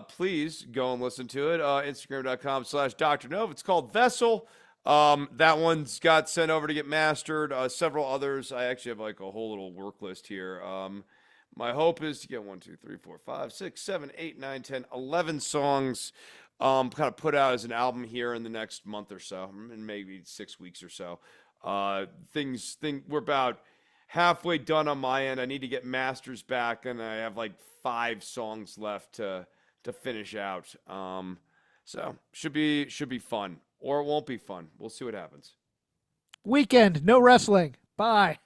Please go and listen to it. Instagram.com/Dr. Nov. It's called Vessel. That one's got sent over to get mastered. Several others. I actually have like a whole little work list here. My hope is to get 1, 2, 3, 4, 5, 6, 7, 8, 9, 10, 11 songs kind of put out as an album here in the next month or so, and maybe 6 weeks or so. We're about halfway done on my end. I need to get masters back, and I have like 5 songs left to finish out. So should be fun, or it won't be fun. We'll see what happens. Weekend, no wrestling. Bye.